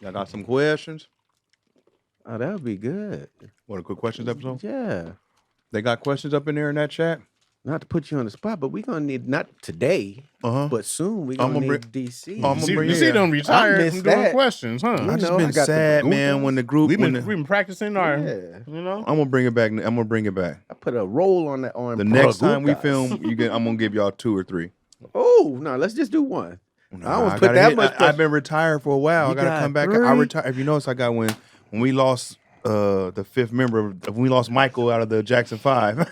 I got some questions. Oh, that would be good. What, a quick questions episode? Yeah. They got questions up in there in that chat? Not to put you on the spot, but we're going to need, not today, but soon we're going to need DC. You see them retired from doing questions, huh? I just been sad, man, when the group... We've been practicing our, I'm going to bring it back. I'm going to bring it back. I put a roll on that arm. The next time we film, I'm going to give y'all 2 or 3. Oh, no, let's just do one. No, I almost put that much I've been retired for a while. I got to come back. 3? I retired. If you notice, I got when we lost the 5th member, when we lost Michael out of the Jackson 5.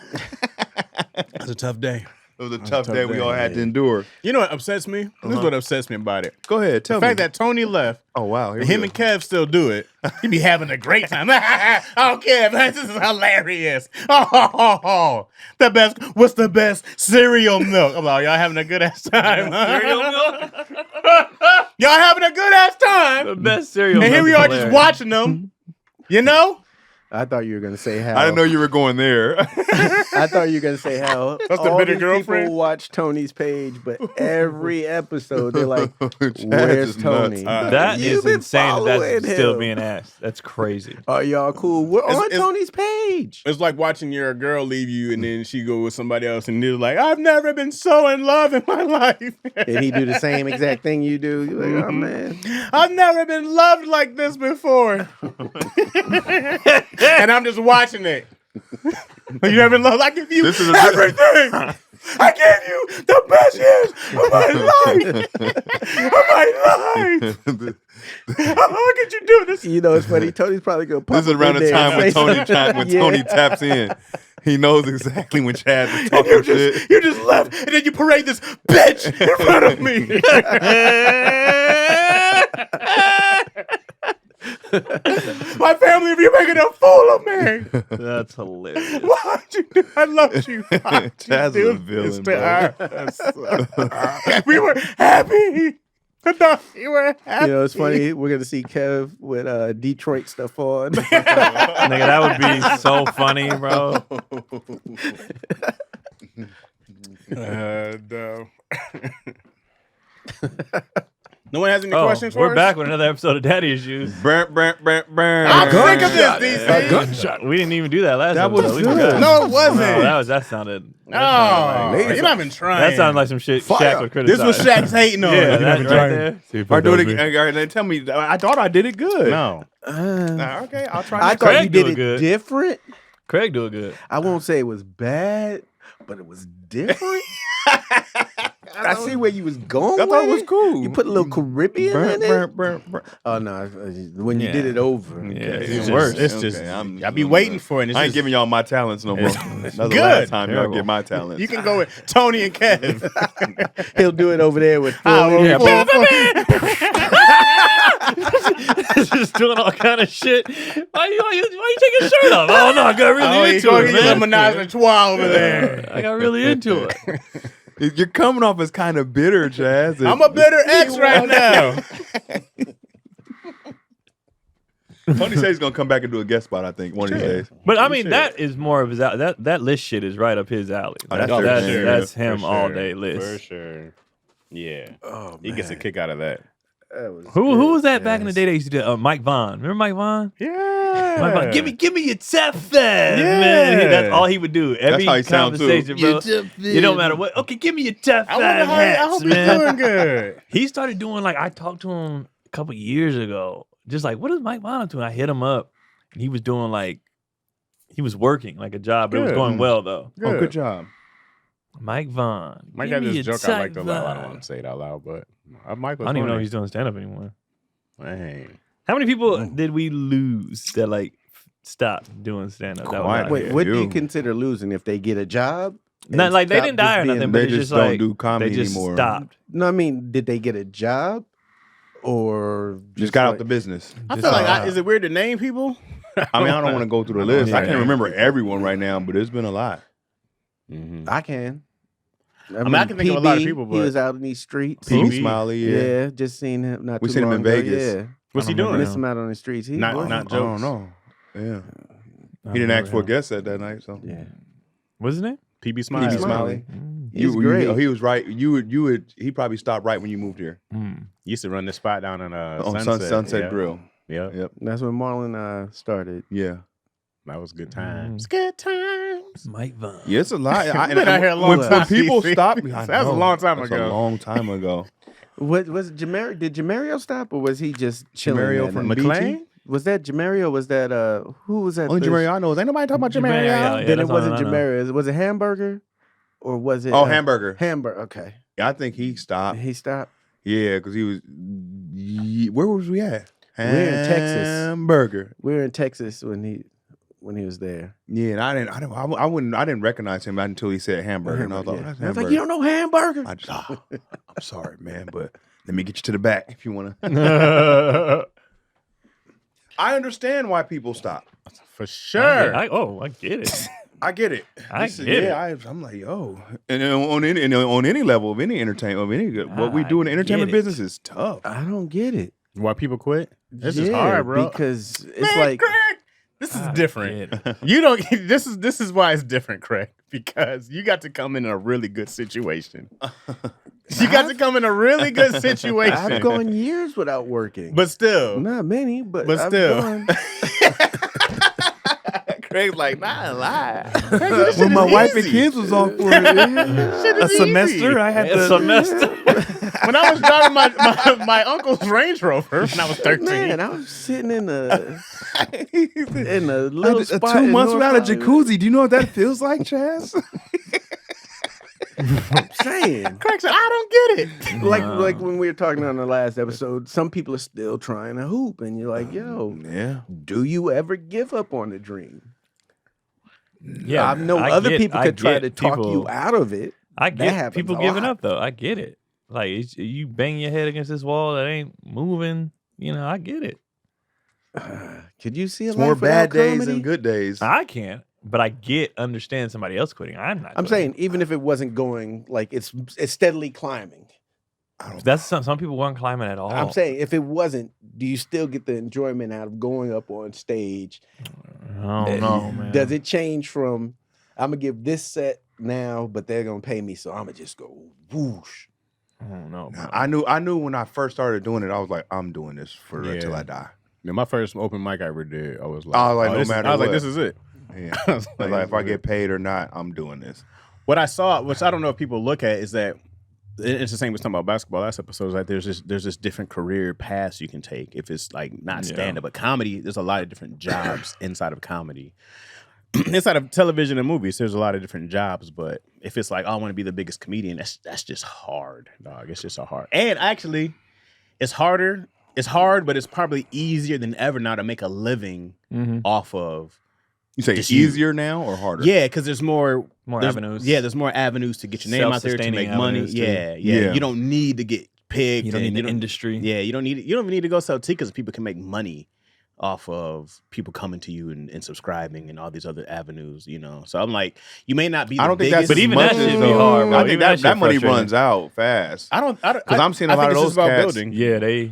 That's a tough day. It was a tough day we all had to endure. You know what upsets me? This is what upsets me about it. Go ahead, tell me. The fact that Tony left. Oh, wow. Him and Kev still do it. He be having a great time. Oh, Kev, this is hilarious. Oh, the best. What's the best cereal milk? I'm like, y'all having a good ass time. Cereal milk? Y'all having a good ass time. The best cereal milk. And here we are just watching them. You know? I thought you were going to say how. I didn't know you were going there. I thought you were going to say how. That's the all bitter these girlfriend? people watch Tony's page, but every episode they're like, where's Tony? That You've is been insane. That's following still him. being asked. That's crazy. Are y'all cool? We're on It's- Tony's page. It's like watching your girl leave you and then she go with somebody else and they're like, I've never been so in love in my life. And he do the same exact thing you do. You're like, oh, man. I've never been loved like this before. And I'm just watching it. You never been loved. I give you everything. I gave you the best years of my life. How could you do this? You know, it's funny. Tony's probably going to pop This is around up the in there time and when say Tony something. Tony taps in. He knows exactly when Chaz is And talking shit. you just left, and then you parade this bitch in front of me. My family, if you're making a fool of me. That's hilarious. Why'd you do? I loved you. Why'd you Chaz do is a villain, this to us? We were happy. I thought you were happy. You know, it's funny. We're going to see Kev with Detroit stuff on. Nigga, that would be so funny, bro. No. No one has any questions for we're us? back with another episode of Daddy Issues. Burn. I'm sick of this, DC. Gunshot. We didn't even do that last That episode. was We good. forgot. No, it wasn't. No, that sounded. Oh, you're not even trying. That sounded like some shit Shaq would criticize. This was Shaq's hating on. Yeah, You're not that even right trying. there. Or do it again. All right, then tell me. I thought I did it good. No. Okay, I'll try. I next thought Craig you do did it it good. different. Craig do it good. I won't say it was bad, but it was different. I see where you was going. I thought it with was cool. You put a little Caribbean in it. Burn. Oh no! When you did it over, Yeah, okay. it's worse. It's Okay, just, I'm- I be waiting for it. It's I ain't just, giving y'all my talents no more. That's the good. last time y'all Terrible. get my talents. you can go with Tony and Kev. He'll do it over there with. Yeah, Phil. just doing all kind of shit. Why you take your shirt off? Oh no, I got really into it, Get a man. menage a trois over there. I got really into it. You're coming off as kind of bitter, Chaz. I'm a bitter ex right now. Tony says he's gonna come back and do a guest spot. I think one of these days. But I mean, that is more of his that list shit is right up his alley. Oh, that's that's true. that's For him sure. all day list. For sure. Yeah. Oh, He gets a kick out of that. Who was that back in the day? They used to do Mike Vaughn. Remember Mike Vaughn? Yeah. Mike Vaughn. Give me your tough man. That's all he would do. Every how he sound, too. conversation, bro. It don't matter what. Okay, give me your tough I wonder how I hats, hope he's man. doing good. He started doing I talked to him a couple years ago. Just what is Mike Vaughn up to? And I hit him up, and he was doing he was working a job, but it was Good. going well though. Oh, good job. Mike Vaughn. Mike give got me this your joke I liked a tough lot. I vibe. don't want to say it out loud, but Mike was I don't even know if funny. he's doing stand up anymore. Dang. How many people did we lose that stopped doing stand up? Quiet. Wait, what do you You. consider losing if they get a job? Not and they stop didn't die or just nothing, being- but They it's just just don't do comedy they just anymore. stopped. No, I mean, did they get a job or Just got out the business. I feel like, is it weird to name people? I mean, I don't want to go through the list. I Yeah. can't remember everyone right now, but it's been a lot. I can. mean, I can think of a lot of people, He but- was out in these streets. PB Smiley, Yeah. yeah. Just seen him. Not We too seen him in long ago. Vegas. Yeah, What's he I don't doing? miss him out on the streets. He Not working. I don't jokes. know. Yeah. He didn't ask for a guest set that night, so. Yeah. What's his name? PB Smiley. PB Smiley. He's great. He was right. He probably stopped right when you moved here Used to run this spot down on Sunset yeah. Grill. Yep. That's when Marlon started. Yeah. That was good times. Good times. Mike Vaughn. Yeah, it's a lot. Been out here a long when time, people DC. stop, That was a long time That's ago. A long time ago. What was Jamario? Did Jamario stop, or was he just chilling? Jamario at from it? McLean? Was that Jamario? Was that who was that? Only fish? Jamario I know. Ain't nobody talking about Jamario. Yeah, Then it that's all wasn't I know. Jamario. Was it Hamburger, or was it? Oh, Hamburger. Hamburger. Okay, Yeah, I think he stopped. he stopped. Yeah, because he was. Where was we at? We're in Texas. Hamburger. We were in Texas when he was there. Yeah, and I didn't recognize him until he said hamburger, and I was like, Yeah. that's I was hamburger. like, you don't know Hamburger? I just, I'm sorry, man, but let me get you to the back if you want to. I understand why people stop. For sure. I get it. I get it. I This is- get it. yeah, I'm like, yo, and on any level of any entertainment, of any good, what we do in the I entertainment get it. business is tough. I don't get it. Why people quit? This is Yeah, hard, bro. Because it's Man, like Craig, this is I different. get it. You don't. This is why it's different, Craig. Because you got to come in a really good situation. You got to come in a really good situation. I've gone years without working. But still, Not many, but But I've still. gone. Craig's like, nah, lie. When my wife and kids was off for A semester, I had a semester. When I was driving my uncle's Range Rover when I was 13. Man, I was sitting in a little spot 2 in months North without a Hollywood. jacuzzi. Do you know what that feels like, Chaz? I'm saying. Craig said, I don't get it. Like when we were talking on the last episode, some people are still trying to hoop, and you're like, yo, Yeah. do you ever give up on the dream? Yeah, I know other people could try to talk you out of it. I That get happens people a giving lot. up though. I get it. Like you bang your head against this wall that ain't moving. You know, I get it. Could you see a It's more life without bad days comedy? than good days. I can't, but I understand somebody else quitting. I'm not. I'm quitting. saying even if it wasn't going like it's steadily climbing. That's some people weren't climbing at all. I'm saying if it wasn't, do you still get the enjoyment out of going up on stage? I don't know, man. Does it change from I'm gonna give this set now, but they're gonna pay me, so I'm gonna just go whoosh. I don't know. Nah, bro. I knew when I first started doing it, I was like, I'm doing this for until I die. Yeah, my first open mic I ever did, I was like, I was like, no this is- matter I was like, what. this is it. Yeah. I was Like, if this I is get it. paid or not, I'm doing this. What I saw, which I don't know if people look at, is that it's the same as talking about basketball last episode. Is like there's this different career paths you can take if it's like not stand up, but comedy. There's a lot of different jobs inside of comedy. Inside of television and movies, there's a lot of different jobs. But if it's like, oh, I want to be the biggest comedian, that's just hard, dog. It's just so hard. And actually, it's harder. It's hard, but it's probably easier than ever now to make a living off of. You say Just it's easier now or harder? Yeah, because there's more avenues. Yeah, there's more avenues to get your name out there to Self-sustaining make money. avenues, too. Yeah. Yeah. You don't need to get picked. You don't and need the industry. Yeah, you don't even need to go sell tickets. People can make money off of people coming to you and subscribing and all these other avenues, you know. So I'm like, you may not be the I don't think biggest, that's But even that shit be hard, bro. I think Even that that shit money frustrating. runs out fast. I don't 'Cause I'm seeing a lot think of it's just those about cats- building. Yeah, they.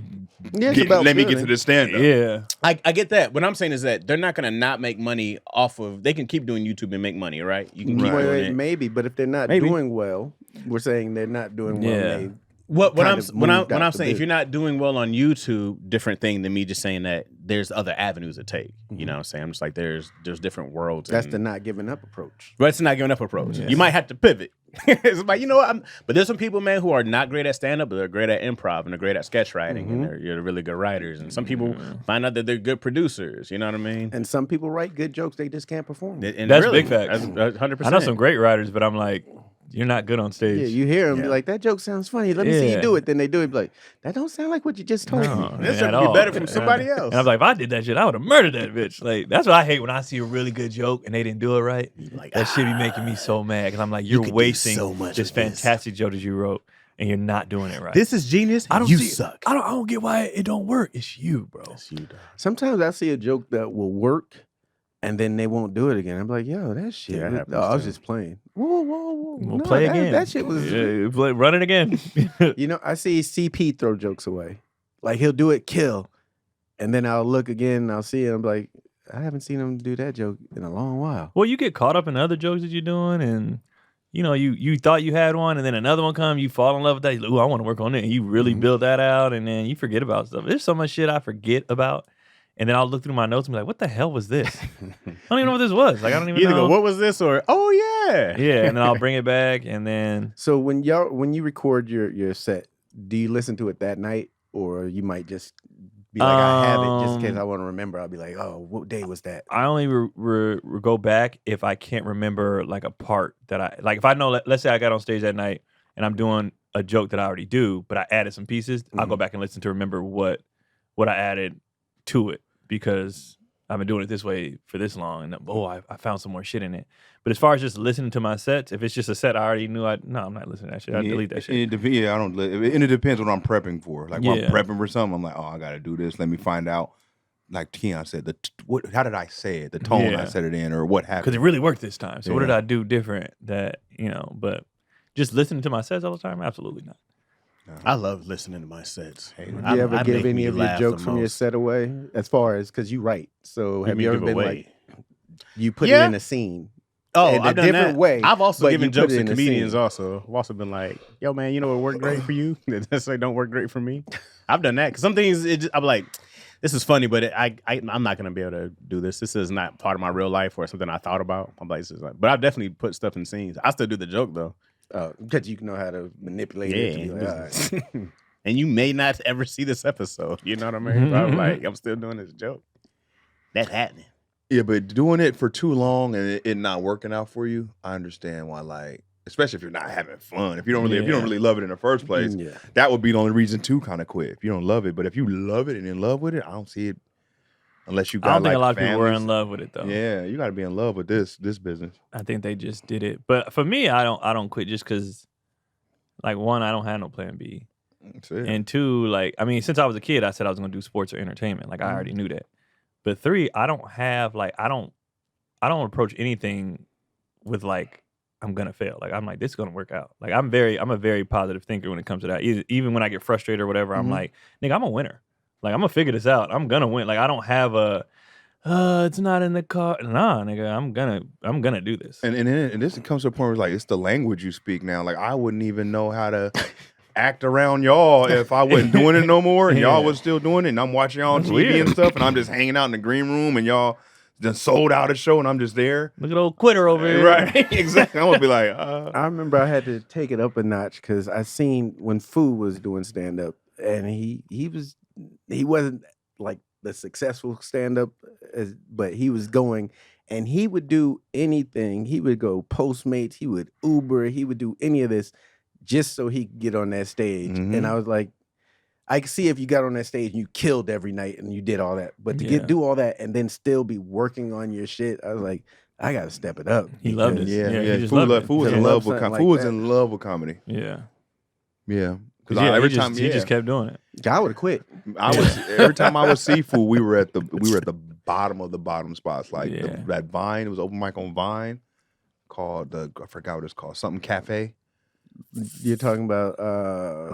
Yeah, it's about Let me get feeling. to the stand up. Yeah. I get that. What I'm saying is that they're not gonna not make money off of. They can keep doing YouTube and make money, right? You can keep Right. doing Wait, it. maybe, but if they're not Maybe. doing well, we're saying they're not doing well. Yeah. They What kind I'm of when moved I'm out the saying, if you're business. not doing well on YouTube, different thing than me just saying that there's other avenues to take. You know what I'm saying? I'm just like there's different worlds. That's and, the not giving up approach. But it's not giving up approach. You might have to pivot. It's like, you know what? But there's some people, man, who are not great at stand up, but they're great at improv and they're great at sketch writing and they're really good writers. And some people find out that they're good producers. You know what I mean? And some people write good jokes, they just can't perform. And That's really, big facts. That's 100%. I know some great writers, but I'm like, you're not good on stage. Yeah, you hear them be like, that joke sounds funny. Let me see you Yeah. do it. Then they do it, be like, that don't sound like what you just told No, me. This at should be all. better from somebody else. And I was like, if I did that shit, I would have murdered that bitch. Like, that's what I hate when I see a really good joke and they didn't do it right. Like, That shit be making me so mad because I'm like, you're could do wasting so much this of this. fantastic joke that you wrote and you're not doing it right. This is genius. I don't you see, suck. I don't get why it don't work. It's you, bro. It's you, dog. Sometimes I see a joke that will work and then they won't do it again. I'm like, yo, that shit. Yeah, it happens I was too. just playing. Whoa. We'll No, play that, again. That shit was. Run it again. You know, I see CP throw jokes away. Like he'll do it, kill. And then I'll look again and I'll see it. I'm like, I haven't seen him do that joke in a long while. Well, you get caught up in other jokes that you're doing, and you thought you had one, and then another one come, you fall in love with that. You're like, ooh, I want to work on it. And you really build that out, and then you forget about stuff. There's so much shit I forget about, and then I'll look through my notes and be like, what the hell was this? I don't even know what this was. Like I don't even Either know. go, what was this, or oh yeah, Yeah, and then I'll bring it back, and then So when you record your set, do you listen to it that night, or you might just be like, I have it just in case I want to remember? I'll be like, oh, what day was that? I only go back if I can't remember like a part that I like. If I know, let's say I got on stage that night and I'm doing a joke that I already do, but I added some pieces. I'll go back and listen to remember what I added to it, because I've been doing it this way for this long, and I found some more shit in it. But as far as just listening to my sets, if it's just a set I already knew, I'm not listening to that shit. I delete that shit. I don't. And it depends what I'm prepping for. Like when I'm prepping for something, I'm like, oh, I got to do this. Let me find out. Like Keon said, how did I say it? The tone I said it in, or what happened? Because it really worked this time. So what did I do different? But just listening to my sets all the time, absolutely not. I love listening to my sets. Did you ever give any of your jokes from your set away? As far as, because you write, so have you ever been like, you put it in a scene? Oh, in I've a done different that. way. I've also but given you put jokes it to in a comedians. scene. Also, I've also been like, "Yo, man, you know what worked great for you? That say don't work great for me." I've done that because some things I'm like, "This is funny, but I'm not gonna be able to do this. This is not part of my real life or something I thought about." I'm like, "This is like," but I've definitely put stuff in scenes. I still do the joke though, because you know how to manipulate it. To be like, all right. And you may not ever see this episode. You know what I mean? But I'm like, I'm still doing this joke. That's happening. Yeah, but doing it for too long and it not working out for you, I understand why. Like, especially if you're not having fun, if you don't really love it in the first place, that would be the only reason to kind of quit. If you don't love it, but if you love it and in love with it, I don't see it unless you got. I don't think like a lot families. of people were in love with it though. Yeah, you got to be in love with this business. I think they just did it. But for me, I don't quit just because, like, one, I don't have no plan B, and two, like, I mean, since I was a kid, I said I was gonna do sports or entertainment. Like, I already knew that. But three, I don't approach anything with like I'm gonna fail. Like I'm like, this is gonna work out. Like I'm a very positive thinker when it comes to that. Even when I get frustrated or whatever, I'm like, nigga, I'm a winner. Like I'm gonna figure this out. I'm gonna win. Like I don't have it's not in the car. Nah, nigga, I'm gonna do this. And this comes to a point where it's like it's the language you speak now. Like I wouldn't even know how to act around y'all if I wasn't doing it no more, and y'all was still doing it, and I'm watching y'all on TV and stuff, and I'm just hanging out in the green room, and y'all just sold out a show, and I'm just there. Look at old quitter over here. Right, exactly. I'm gonna be like, I remember I had to take it up a notch because I seen when Fu was doing stand up, and he wasn't like the successful stand up, but he was going, and he would do anything. He would go Postmates, he would Uber, he would do any of this just so he could get on that stage. And I was like, I could see if you got on that stage and you killed every night and you did all that, but to do all that and then still be working on your shit, I was like, I gotta step it up. He loved it. Yeah. Fu was in love with comedy. Yeah. Because every time he just kept doing it. I would have quit. Every time I would see Fu, we were at the bottom of the bottom spots. Like that Vine, it was open mic on Vine called I forgot what it's called, something Cafe. You're talking about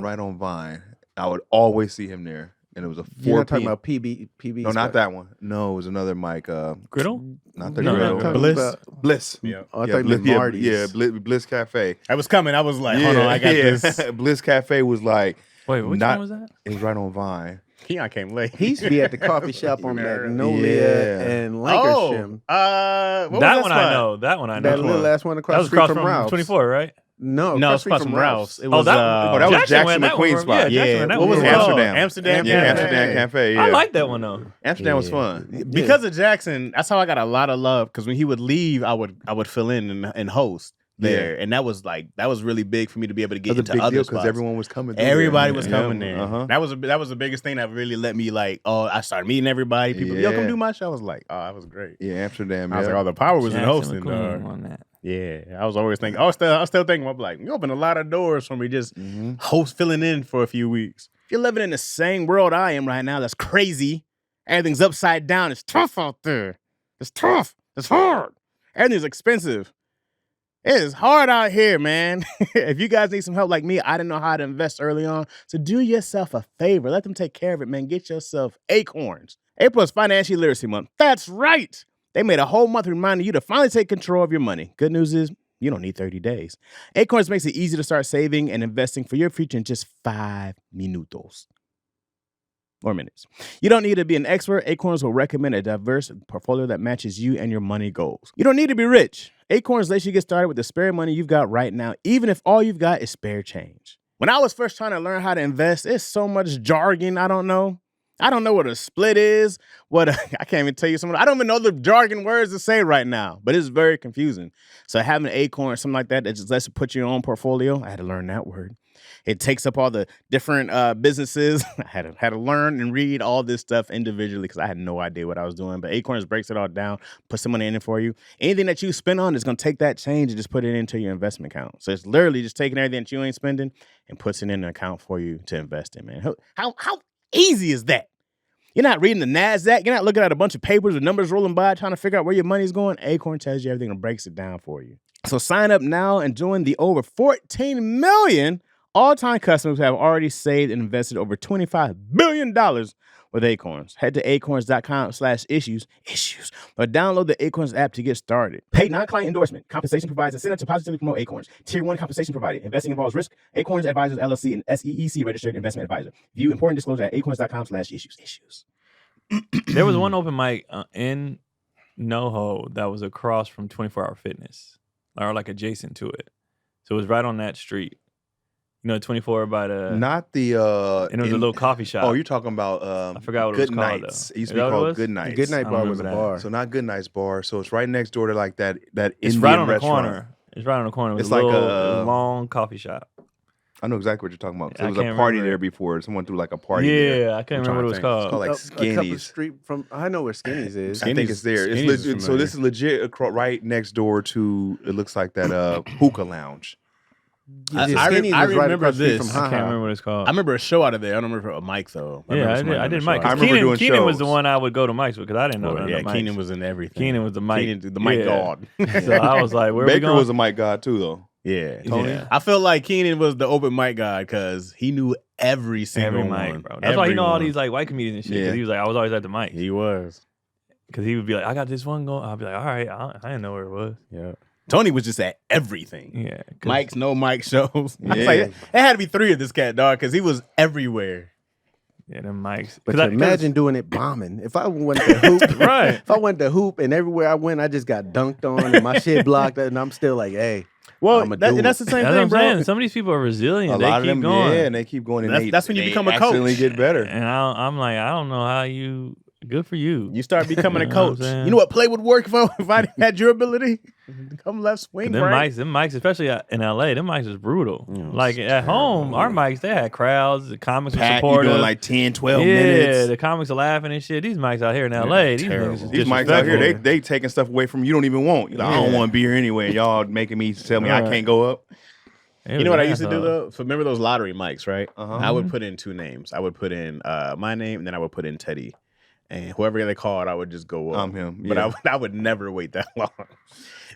right on Vine. I would always see him there, and it was a 4 You're not talking about PB. No, not that one. No, it was another mic. Griddle? Not the Griddle. Bliss. Yeah. Oh, I thought you meant Marty's. Yeah, Bliss Cafe. I was coming. I was like, hold on, I got this. Bliss Cafe was like. Wait, which one was that? It was right on Vine. Keon came late. He used to be at the coffee shop on Magnolia and Lancashire. That one I know. That That little last one across the street from Ralph's. 24, right? No, it's across from Ralph's. It was, that was Jackson McQueen spot. What was it? Amsterdam Cafe. Yeah. I like that one though. Amsterdam was fun because of Jackson. That's how I got a lot of love. Because when he would leave, I would fill in and host there, and that was really big for me to be able to get into other spots because everyone was coming. Everybody was coming there. That was the biggest thing that really let me like. Oh, I started meeting everybody. People, yo, come do my show. I was like, oh, that was great. Yeah, Amsterdam. I was like, oh, the power was in hosting. On that. Yeah, I was always thinking. I was still thinking. I'm like, you opened a lot of doors for me just filling in for a few weeks. If you're living in the same world I am right now, that's crazy. Everything's upside down. It's tough out there. It's tough. It's hard. Everything's expensive. It is hard out here, man. If you guys need some help like me, I didn't know how to invest early on. So do yourself a favor. Let them take care of it, man. Get yourself Acorns. April is Financial Literacy Month. That's right. They made a whole month reminding you to finally take control of your money. Good news is You don't need 30 days. Acorns makes it easy to start saving and investing for your future in just 5 minutos. Or minutes. You don't need to be an expert. Acorns will recommend a diverse portfolio that matches you and your money goals. You don't need to be rich. Acorns lets you get started with the spare money you've got right now, even if all you've got is spare change. When I was first trying to learn how to invest, it's so much jargon I don't know. I don't know what a split is. I can't even tell you something. I don't even know the jargon words to say right now, but it's very confusing. So having an Acorn or something like that just lets you put your own portfolio, I had to learn that word. It takes up all the different businesses. I had to learn and read all this stuff individually because I had no idea what I was doing. But Acorns breaks it all down, puts some money in it for you. Anything that you spend on is going to take that change and just put it into your investment account. So it's literally just taking everything that you ain't spending and puts it in an account for you to invest in, man. How easy is that? You're not reading the NASDAQ. You're not looking at a bunch of papers with numbers rolling by trying to figure out where your money's going. Acorn tells you everything and breaks it down for you. So sign up now and join the over 14 million all-time customers who have already saved and invested over $25 billion with Acorns. Head to acorns.com/issues, or download the Acorns app to get started. Paid non-client endorsement. Compensation provides incentive to positively promote Acorns. Tier 1 compensation provided. Investing involves risk. Acorns Advisors, LLC, and SEC registered investment advisor. View important disclosure at acorns.com/issues. There was one open mic in NoHo that was across from 24 Hour Fitness, or like adjacent to it. So it was right on that street. You know, 24 by the... Not the... and it was a little coffee shop. Oh, you're talking about... I forgot what Good it was called, Nights. though. It used to be called Good Nights. Good Night Bar was a bar. So not Good Nights Bar. So it's right next door to like that It's Indian right on restaurant. the corner. It's right on the corner. It was It's a like little, a long coffee shop. I know exactly what you're talking about. I There was a can't party remember. there before. Someone threw like a party there. Yeah, I can't remember what it was It's called. called like A couple Skinnies. street from. I know where Skinnies is. I think it's there. Skinnies is So familiar. this is legit right next door to, it looks like that hookah lounge. Yeah, I Skinnies was remember across the street this. from I can't Ha-Ha. remember what it's called. I remember a show out of there. I don't remember a mic, though. I did Mike. I remember doing Keenan was the shows. one I would go to Mike's with because I didn't know that. Yeah, Keenan was in everything. Keenan was the mic. Keenan, the mic god. So I was like, where are we Baker going? was a mic god too, though. Yeah. Tony? Yeah. I felt like Keenan was the open mic guy because he knew every single Every one. mic, bro. That's why he know all Everyone. these like white comedians and shit. Yeah. Because he was like, I was always at the mic. He was. Because he would be like, I got this one going. I'll be like, all right, I didn't know where it was. Yeah. Tony was just at everything. Yeah. 'cause- Mike's, no mic shows. I was Yeah. like, it had to be 3 of this cat, dog, because he was everywhere. Yeah, them mics. But 'Cause I- imagine doing it bombing. If I went to hoop, Right. If I went to hoop and everywhere I went, I just got dunked on and my shit blocked, and I'm still like, hey, Well, I'ma do that's it. the same That's what thing, I'm bro. saying. Some of these people are resilient. A They lot keep of them, going. yeah, and they keep going. And That's when you they become a coach. accidentally get better. And I'm like, I don't know how you. Good for you. You start becoming a You know what I'm coach. saying? You know what play would work if I had your ability? Come left swing, Them right? mics, especially in LA, them mics is brutal. Yeah, Like at home, our mics, they had crowds, the comics were Pat, you supportive. doing like 10, 12 yeah, minutes. the comics are laughing and shit. These mics out here in LA, these terrible. niggas is These mics out here, disrespectful. they taking stuff away from you don't even want. You're like, I don't Yeah. want to be here anyway. Y'all making me tell me I Right. can't go up. It You was know what I an used to do asshole. though? So remember those lottery mics, right? Uh-huh. I would put in 2 names. I would put in my name, and then I would put in Teddy. And whoever they called, I would just go up. I'm him, But yeah. I would never wait that long.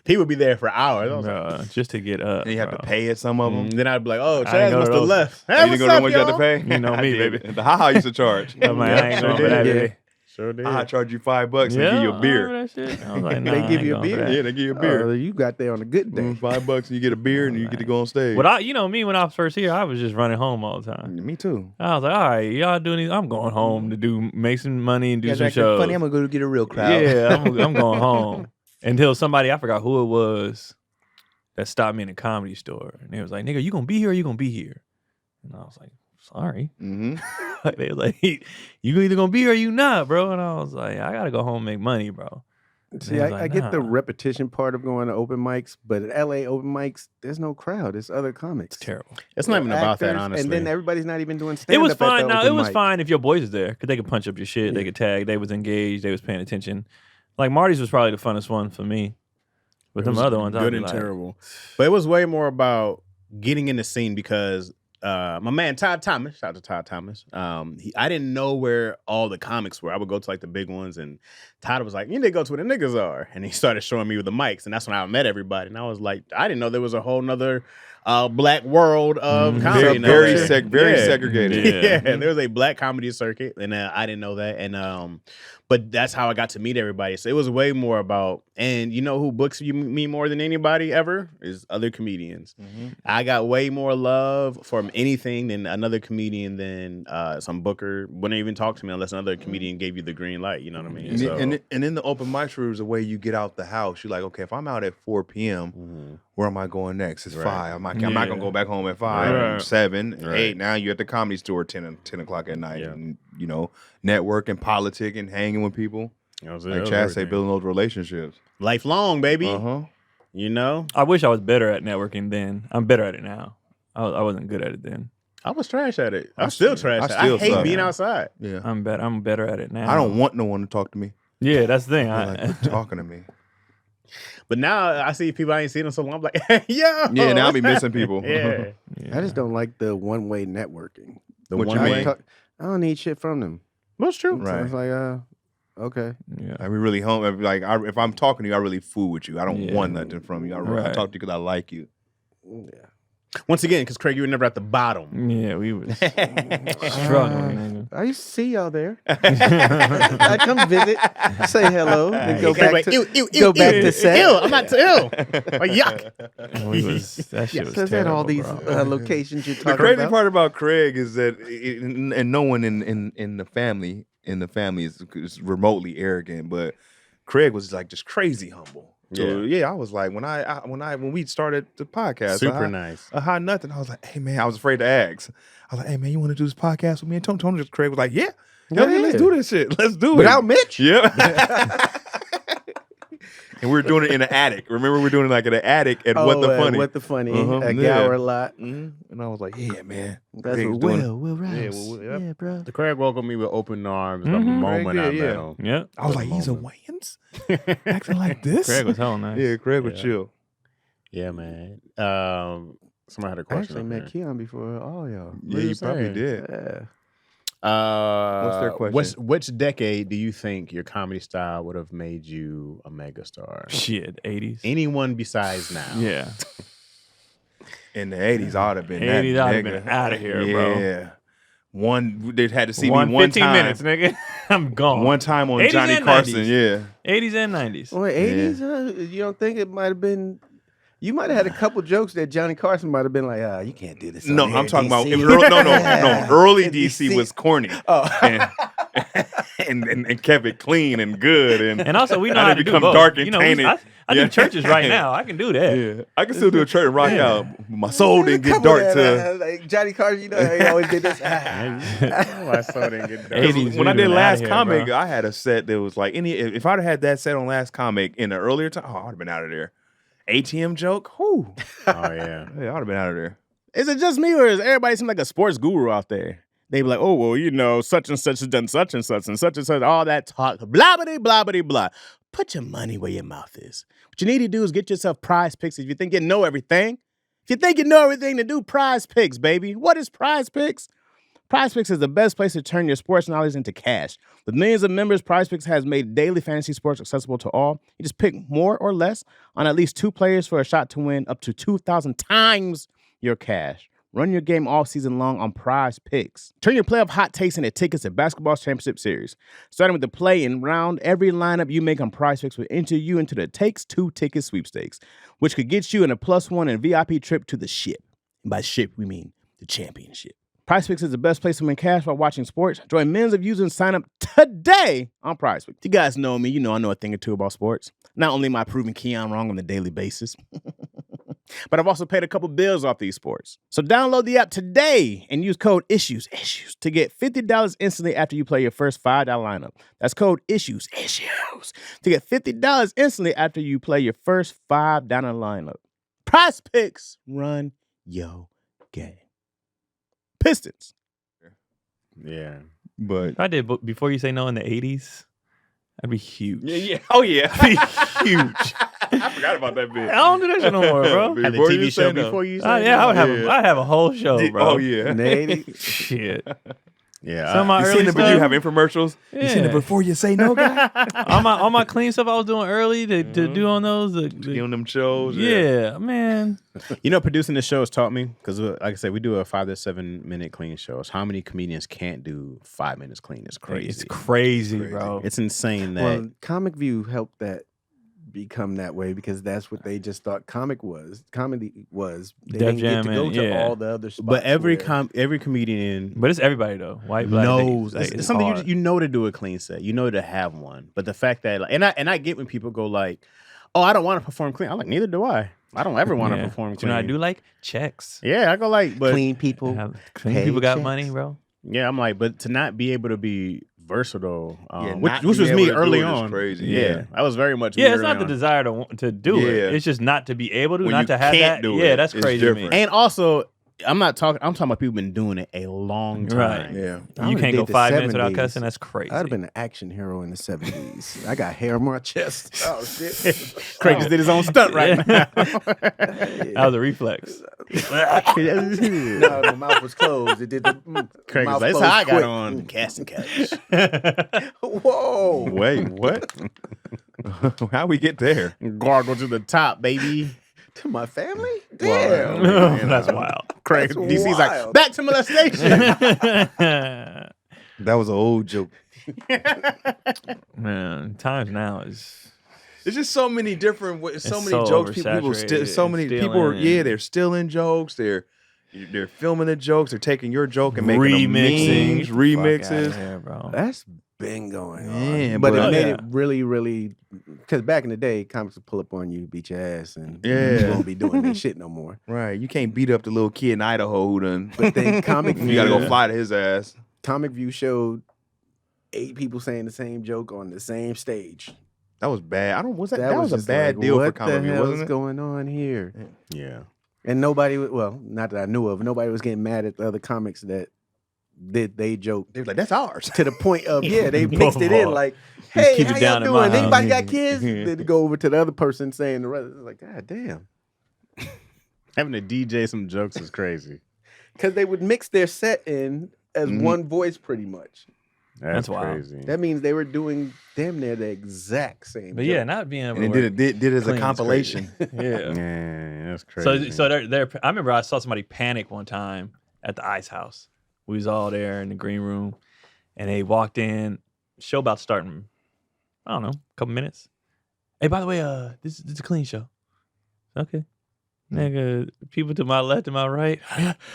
He would be there for hours. I was like, Bruh, just to get up. And you have to bro. pay at some of them. Then I'd be like, oh, I ain't Chaz go to must have those. left. Hey, You didn't what's go to the up, ones you had to y'all? pay? You know I me, did. baby. The Ha-Ha used to charge. I'm like, I ain't going for that. did. Today. Sure did. I charge you $5 and Yeah, give you a I beer. remember that shit. I was like, They nah, I give ain't you a going for beer? that. Yeah, they give you a beer. you got there on a good day. $5 and you get a beer and you get to go on stage. But you know me, when I was first here, I was just running home all the time. Me too. I was like, all right, y'all doing these. I'm going home to make some money and do You guys some acting shows. funny. I'm gonna go get a real crowd. Yeah, I'm going home. Until somebody, I forgot who it was, that stopped me in a comedy store. And they was like, nigga, you gonna be here or you gonna be here? And I was like, sorry. Mm-hmm. They was like, you either gonna be here or you not, bro. And I was like, I gotta go home and make money, bro. See, And I, he was I like, get the nah. repetition part of going to open mics, but at LA open mics, there's no crowd. It's other comics. It's terrible. It's not even about that, Actors, honestly. And then everybody's not even doing stand It was up fine. At the No, open it was mic. fine if your boys was there because they could punch up your shit. They could tag. They was engaged. They was paying attention. Like Marty's was probably the funnest one for me. But It them was other ones, I good was and like, terrible. But it was way more about getting in the scene because my man Todd Thomas, shout out to Todd Thomas. I didn't know where all the comics were. I would go to like the big ones, and Todd was like, "You need to go to where the niggas are," and he started showing me with the mics, and that's when I met everybody. And I was like, I didn't know there was a whole nother black world of comedy. Very segregated. Yeah, there was a black comedy circuit, and I didn't know that. And but that's how I got to meet everybody. So it was way more about, and you know who books me more than anybody ever is other comedians. I got way more love from anything than another comedian than some booker wouldn't even talk to me unless another comedian gave you the green light. You know what I mean? And in the open mic rooms, the way you get out the house, you're like, okay, if I'm out at 4 p.m., where am I going next? It's 5. I'm not gonna go back home at 5, 7, 8. Now you're at the Comedy Store 10 o'clock at night, and you know, networking, politicking, hanging with people. Like Chaz say, building those relationships, lifelong, baby. You know, I wish I was better at networking then. I'm better at it now. I wasn't good at it then. I was trash at it. I'm still trash at it. I hate being outside. Yeah, I'm better at it now. I don't want no one to talk to me. Yeah, that's the thing. Like, talking to me. But now I see people I ain't seen in so long. I'm like, yo. Yeah, now I be missing people. Yeah. I just don't like the one-way networking. The one-way? I don't need shit from them. That's true. So it's like, okay. Yeah. I mean, really home. Like, if I'm talking to you, I really fool with you. I don't want nothing from you. I talk to you because I like you. Yeah. Once again, because Craig, you were never at the bottom. Yeah, we was struggling. I used to see y'all there. I come visit, say hello, then go back to set. Ew, I'm not ill. Yuck. That shit was Because terrible, all these locations you're talking The crazy about. part about Craig is that, and no one in the family is remotely arrogant, but Craig was like just crazy humble. So yeah, I was like when we started the podcast, super nice. A hot nothing. I was like, hey man, I was afraid to ask. I was like, hey man, you want to do this podcast with me? And Tony just Craig was like, yeah, let's do this shit. Let's do it without Mitch. Yeah. And we were doing it in an attic. Remember, we were doing it like in an attic at What the Funny. What the Funny at Gower lot. And I was like, yeah, man. That's Craig's what doing Will Rouse. Yeah, bro. The Craig welcomed me with open arms the moment I met him. Yeah. I was like, he's a Wayans? Acting like this? Craig was hell nice. Yeah, Craig was chill. Yeah, man. Somebody had a I question. actually met Keon before all y'all. Yeah, you probably did. Yeah. What's their question? Which decade do you think your comedy style would have made you a megastar? Shit, 80s. Anyone besides now? Yeah. In the 80s, I would have been 80s, that I'd have nigga. been out of here, bro. Yeah. They had to see me one 15 time. minutes, nigga. I'm gone. One time on 80s Johnny and Carson, 90s. yeah. 80s and 90s. Well, 80s, you don't think it might have been... You might have had a couple jokes that Johnny Carson might have been like, you can't do this. No, on I'm here, talking about... DC." Early DC was corny. Oh. And kept it clean and good. And also, we know I how to didn't do become both. dark and you know, tainted. I do churches right now. I can do that. Yeah. I can still do a church and rock out. My soul didn't get dark to... like Johnny Carson, you know, he always did this. My soul didn't get dark. 80s, When I we'd did been Last outta here, Comic, bro. I had a set that was like... If I'd have had that set on Last Comic in the earlier time, I would have been out of there. ATM joke? Whew. Oh, yeah. Yeah, I would have been out of there. Is it just me or is everybody seem like a sports guru out there? They be like, oh, well, you know, such and such has done such and such and such and such, all that talk, blah, blah. Put your money where your mouth is. What you need to do is get yourself Prize Picks if you think you know everything. If you think you know everything, to do Prize Picks, baby. What is Prize Picks? Prize Picks is the best place to turn your sports knowledge into cash. With millions of members, Prize Picks has made daily fantasy sports accessible to all. You just pick more or less on at least 2 players for a shot to win up to 2,000 times your cash. Run your game all season long on Prize Picks. Turn your playoff hot takes into tickets at basketball's championship series. Starting with the play-in round, every lineup you make on Prize Picks will enter you into the Takes 2 ticket sweepstakes, which could get you in a +1 and VIP trip to the ship. And by ship, we mean the championship. Prize Picks is the best place to win cash while watching sports. Join millions of users and sign up today on Prize Picks. You guys know me. You know I know a thing or two about sports. Not only am I proving Keon wrong on a daily basis, but I've also paid a couple bills off these sports. So download the app today and use code ISSUES to get $50 instantly after you play your first $5 lineup. That's code ISSUES to get $50 instantly after you play your first $5 lineup. Prize Picks, run your game. Pistons. Yeah. But If I did before you say no in the 80s, that'd be huge. yeah. Oh yeah. That'd be huge. I forgot about that bit. I don't do that shit no more, bro. Had the Before you TV show say no. before you Oh, said yeah, no? I'd have a whole show, bro. Oh yeah. In the 80s. Shit. Yeah, Some of my You early seen the stuff. you have infomercials? You seen the Yeah. before you say no guy? all my clean stuff I was doing early to do on those. Doing them shows. Yeah, man. producing the shows taught me because, like I said, we do a 5 to 7 minute clean shows. How many comedians can't do 5 minutes clean? It's crazy. It's crazy, bro. It's insane that. Well, Comic View helped that become that way because that's what they just thought comedy was. They Def didn't get to Jam go and- to yeah. all the other spots. but every where- comedian But it's everybody though. White, black, knows like, it's something hard. you know to do a clean set. You know to have one. But the fact that and I get when people go like, "Oh, I don't want to perform clean." I'm like, neither do I. I don't ever want to perform But clean. you know, I do like checks. Yeah, I go like, but clean people. Clean pay people got checks. money, bro. yeah, I'm like, but to not be able to be versatile, Yeah, which not was being me able to early do it is on. crazy, Yeah, yeah. I was very much. Yeah, me it's early not the on. desire to do it. Yeah. It's just not to be able to, When not you to have can't that. do Yeah, it, that's it's crazy to me. different. And also, I'm talking about people who've been doing it a long time. Right. Yeah. I You would've can't go did the 5 minutes without 70s. cussing. That's crazy. I'd have been an action hero in the 70s. I got hair on my chest. Oh shit! Craig just did his own stunt right now. That was a reflex. No, my mouth was closed. It did the Craig was mouth like, that's how I closed got quick. on casting couch. Whoa! Wait, what? How we get there? Gargle to the top, baby. To my family? Well, Damn. That's wild. Craig, That's DC's wild. like, back to molestation. That was an old joke. Man, times now is There's just so many different, so It's many so jokes. People still, oversaturated so and many stealing people. Yeah, and- they're stealing jokes. They're filming the jokes. They're taking your joke and making remixing, memes, Get the fuck remixes. outta here, bro. That's been going on. Yeah, but but- it made Yeah. it really, really. Because back in the day, comics would pull up on you, beat your ass, and Yeah. you won't be doing that shit no more. Right, you can't beat up the little kid in Idaho who done. But then Comic You gotta go View, fly to his ass. Comic View showed 8 people saying the same joke on the same stage. That was bad. I don't. Was that? That was a just bad like, deal for what Comic the View, hell wasn't is it? going on here? Yeah. And nobody, well, not that I knew of, nobody was getting mad at the other comics that did they joke They was like, "That's ours." to the point of they mixed it in like, hey, keep how it down y'all in my doing? Anybody house. got kids? Then to go over to the other person saying the rest. It's like, God damn. Having to DJ some jokes is crazy. Because they would mix their set in as one voice pretty much. That's wild. crazy. That means they were doing damn near the exact same But joke. yeah, not being able And to it did it as clean a is compilation. Yeah. Yeah, that's crazy. So they're I remember I saw somebody panic one time at the Ice House. We was all there in the green room, and they walked in. Show about to start in, I don't know, a couple minutes. Hey, by the way, this is a clean show. Okay. Nigga, people to my left and my right.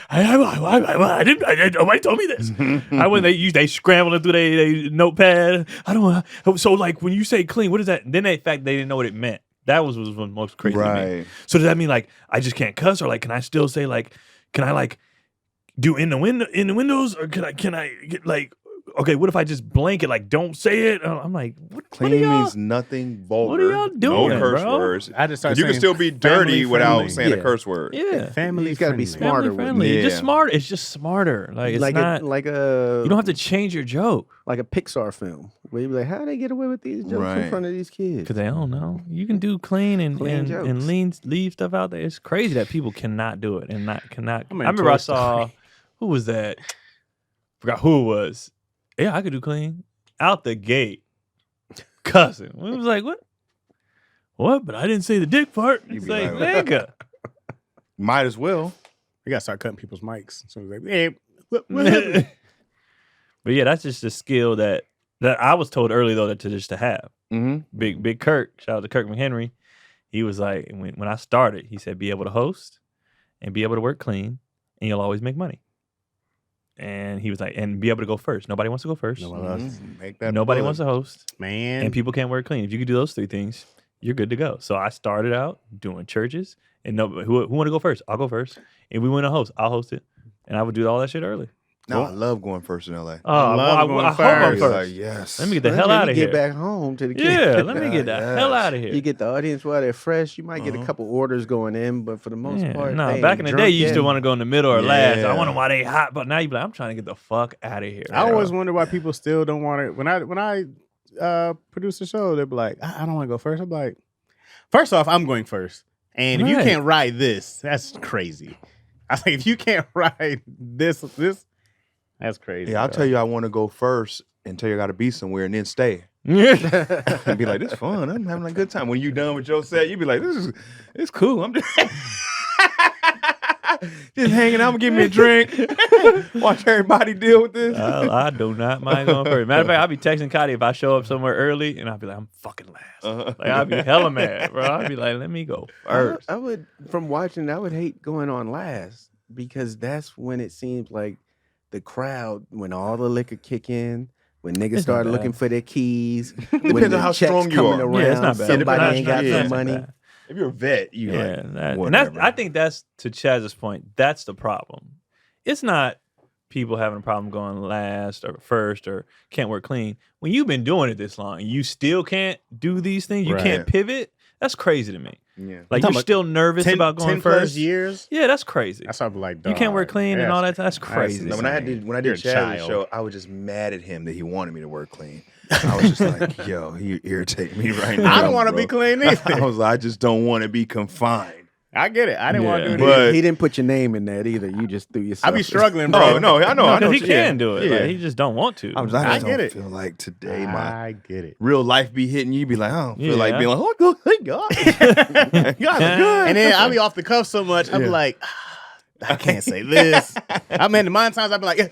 I didn't. Nobody told me this. I went. They scrambling through their notepad. I don't. So like when you say clean, what is that? Then they didn't know what it meant. That was most crazy to me. Right. So does that mean like I just can't cuss, or like can I still say like can I like do in the windows, or can I get like okay, what if I just blanket like don't say it? I'm like what are Clean y'all- means nothing vulgar. what are y'all doing, No curse bro? words. I just started You can saying still be dirty family without friendly. saying a Yeah. curse word. Yeah, Family. You gotta be friendly. smarter family with friendly. it. Just Yeah. smart. It's just smarter. Like it's like not. you don't have to change your joke like a Pixar film where you be like, how do they get away with these jokes in Right. front of these kids? because they don't know. You can do clean and Clean jokes. leave stuff out there. It's crazy that people cannot do it and cannot. I mean, I remember I Toy saw who was that? Forgot who it was. Yeah, I could do clean out the gate, cussing. It was like what? What? But I didn't say the dick part. You It's be like, like, nigga. Might as well. You gotta start cutting people's mics. So it's like, hey, what happened? But yeah, that's just a skill that I was told early though that to have. Mm-hmm. Big Kirk, shout out to Kirk McHenry. He was like, when I started, he said, be able to host and be able to work clean, and you'll always make money. And he was like, and be able to go first. Nobody wants to go first. Make that Nobody blood. wants to host, Man. and people can't work clean. If you could do those 3 things, you're good to go. So I started out doing churches, and nobody who want to go first? I'll go first. And we want to host, I'll host it, and I would do all that shit early. No, I love going first in LA. Oh, I love going hope I'm first. first. Like, yes. Let me get the hell out of here. Get back home to the kids. Yeah, let me get the Yes. hell out of here. You get the audience while they're fresh. You might get a couple orders going in, but for the most part, no. they Back ain't in the day, you used to drunk want to go in the middle or last. I Yeah. wonder why they hot, but now you be like, I'm trying to get the fuck out of here. I always wonder why people still don't want to. When I produce a show, they're like, I don't want to go first. I'm like, first off, I'm going first, and if you Right. can't ride this, that's crazy. I think if you can't ride this, That's crazy. Yeah, I'll tell you I want to go first and tell you I got to be somewhere and then stay. Yeah. And be like, this fun. I'm having a good time. When you done with your set, you be like, it's cool. I'm just just hanging out, give me a drink, watch everybody deal with this. I do not mind going first. Matter of fact, I'll be texting Cotty if I show up somewhere early, and I'll be like, I'm fucking last. Like I'll be hella mad, bro. I'll be like, let me go first. I would, from watching, I would hate going on last because that's when it seems like the crowd, when all the liquor kick in, when niggas start looking for their keys, Depends on how strong you are. Around, Yeah, it's not bad. somebody ain't got Yeah. some money. If you're a vet, you Yeah, like, and that's, I think that's, to Chaz's point, that's the problem. It's not people having a problem going last or first or can't work clean. When you've been doing it this long and you still can't do these things, you can't pivot, that's crazy to me. Yeah. Like you're still nervous about going 10 plus first. years? Yeah, that's crazy. That's something like You can't work clean and all that. That's crazy. When I did You're a Chaz's child. show, I was just mad at him that he wanted me to work clean. I was just like, yo, he irritate me right now. I don't want to bro. be clean either. I was like, I just don't want to be confined. I get it. I didn't want to do it. But- He didn't put your name in that either. You just threw yourself. I be struggling, bro. Oh no, I know. Because he what you- can do it. Yeah. Like, he just don't want to. I just I don't get it. feel like today my I get it. real life be hitting you. Be like, I don't feel like Yeah. being like, oh, thank God. God, good. And then I be off the cuff so much. I be Yeah. like, I can't say this. I mean, the mind times I be like,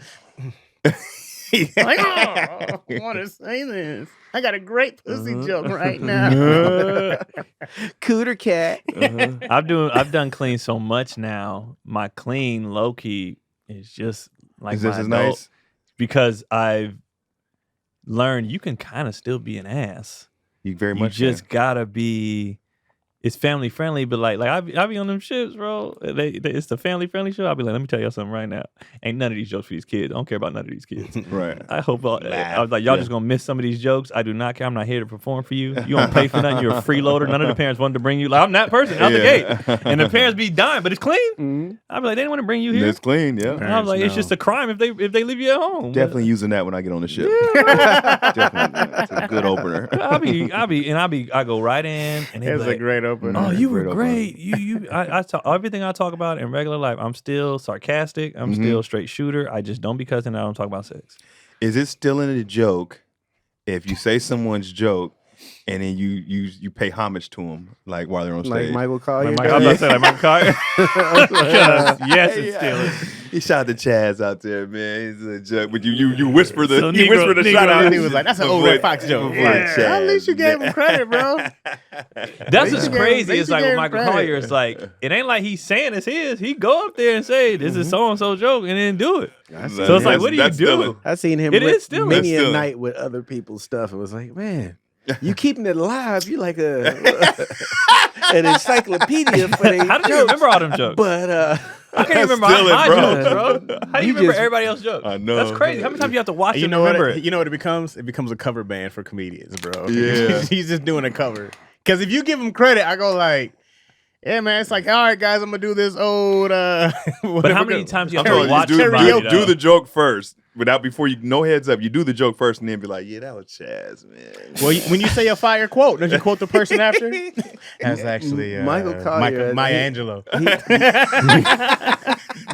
like, oh, I want to say this. I got a great pussy joke right now. Cooter cat. I've done clean so much now. My clean low key is just like Is this my as adult, nice? because I've learned you can kind of still be an ass. You very You much just gotta be. It's family friendly, but like I be on them ships, bro. It's the family friendly show. I'll be like, let me tell y'all something right now. Ain't none of these jokes for these kids. I don't care about none of these kids. right. I hope I was like, y'all just gonna miss some of these jokes. I do not care. I'm not here to perform for you. You don't pay for nothing. You're a freeloader. None of the parents wanted to bring you. Like I'm that person out the gate, and the parents be dying, but it's clean. I'll be like, they didn't want to bring you here. It's clean, yeah. And I was like, it's just a crime if they leave you at home. Definitely using that when I get on the ship. Definitely, that's a good opener. I go right in, and It's it's a like, great opener. oh, you were Great great. I talk everything I talk about in regular life. I'm still sarcastic. I'm still straight shooter. I just don't be cussing. I don't talk about sex. Is it still in a joke if you say someone's joke and then you pay homage to them like while they're on Like stage? Michael Collier. I'm about to say like Michael Collier. Yes, it's still. He shot the Chaz out there, man. He's a joke, but you whisper the So you whisper the Negro- shot out. He was like, that's an old Red Fox joke. Yeah. At least you gave him credit, bro. That's what's you gave- crazy. at It's least like you with gave Michael credit. Collier, it's like it ain't like he's saying it's his. He go up there and say this is so and so joke and then do it. So it's like, what do you do? I seen him It rip is still- many That's a still- night with other people's stuff. It was like, man, you keeping it alive. You like an encyclopedia for the How do you remember all them jokes? But I can't remember Steal it, my bro. jokes, bro. How do you You remember just- everybody else's jokes? I know. That's crazy. How many times you have to watch You it know and what? remember it? You know what it becomes? It becomes a cover band for comedians, bro. Yeah. He's just doing a cover. Because if you give him credit, I go like, yeah, man. It's like, all right, guys, I'm gonna do this old. But how many times you have I'm to telling watch you, somebody? do though? the joke first. Without before you no heads up, you do the joke first and then be like, yeah, that was Chaz, man. Well, when you say a fire quote, don't you quote the person after? That's actually Michael Collier, Maya Angelou.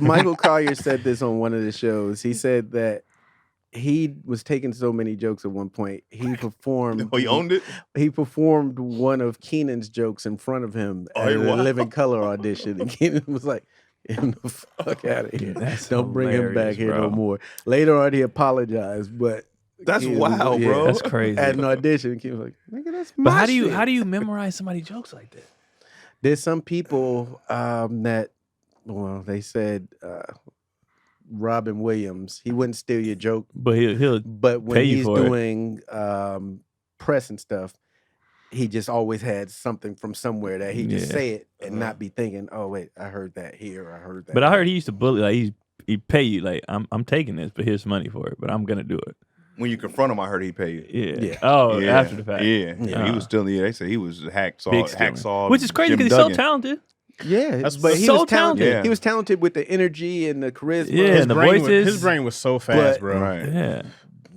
Michael Collier said this on one of the shows. He said that he was taking so many jokes at one point. He performed. Oh, he owned it? He performed one of Keenan's jokes in front of him at a wow. Living Color audition, and Keenan was like, "Get him the fuck out of here! That's Don't bring him back hilarious, here no bro. more." Later on, he apologized, but That's Keenan wild, was- bro. That's crazy. At an audition, Keenan was like, "Nigga, that's my But how shit." do you memorize somebody's jokes like that? There's some people that, well, they said Robin Williams, he wouldn't steal your joke, But he'll but when Pay you he's for it. doing press and stuff, he just always had something from somewhere that he just Yeah. say it and not be thinking, oh wait, I heard that here, I heard that. But I there." heard he used to bully, like he pay you, like I'm taking this, but here's money for it, but I'm gonna do it. When you confront him, I heard he paid you. Yeah. Yeah. Oh, Yeah. after the fact. Yeah. Yeah. He was still, they said he was Big hacksaw. Which is crazy Jim because he's so Duggan. talented. Yeah, That's but he so was talented. talented. He was talented with the energy and the charisma. Yeah, His and the brain voices. his brain was so fast, But- bro. Right. Yeah.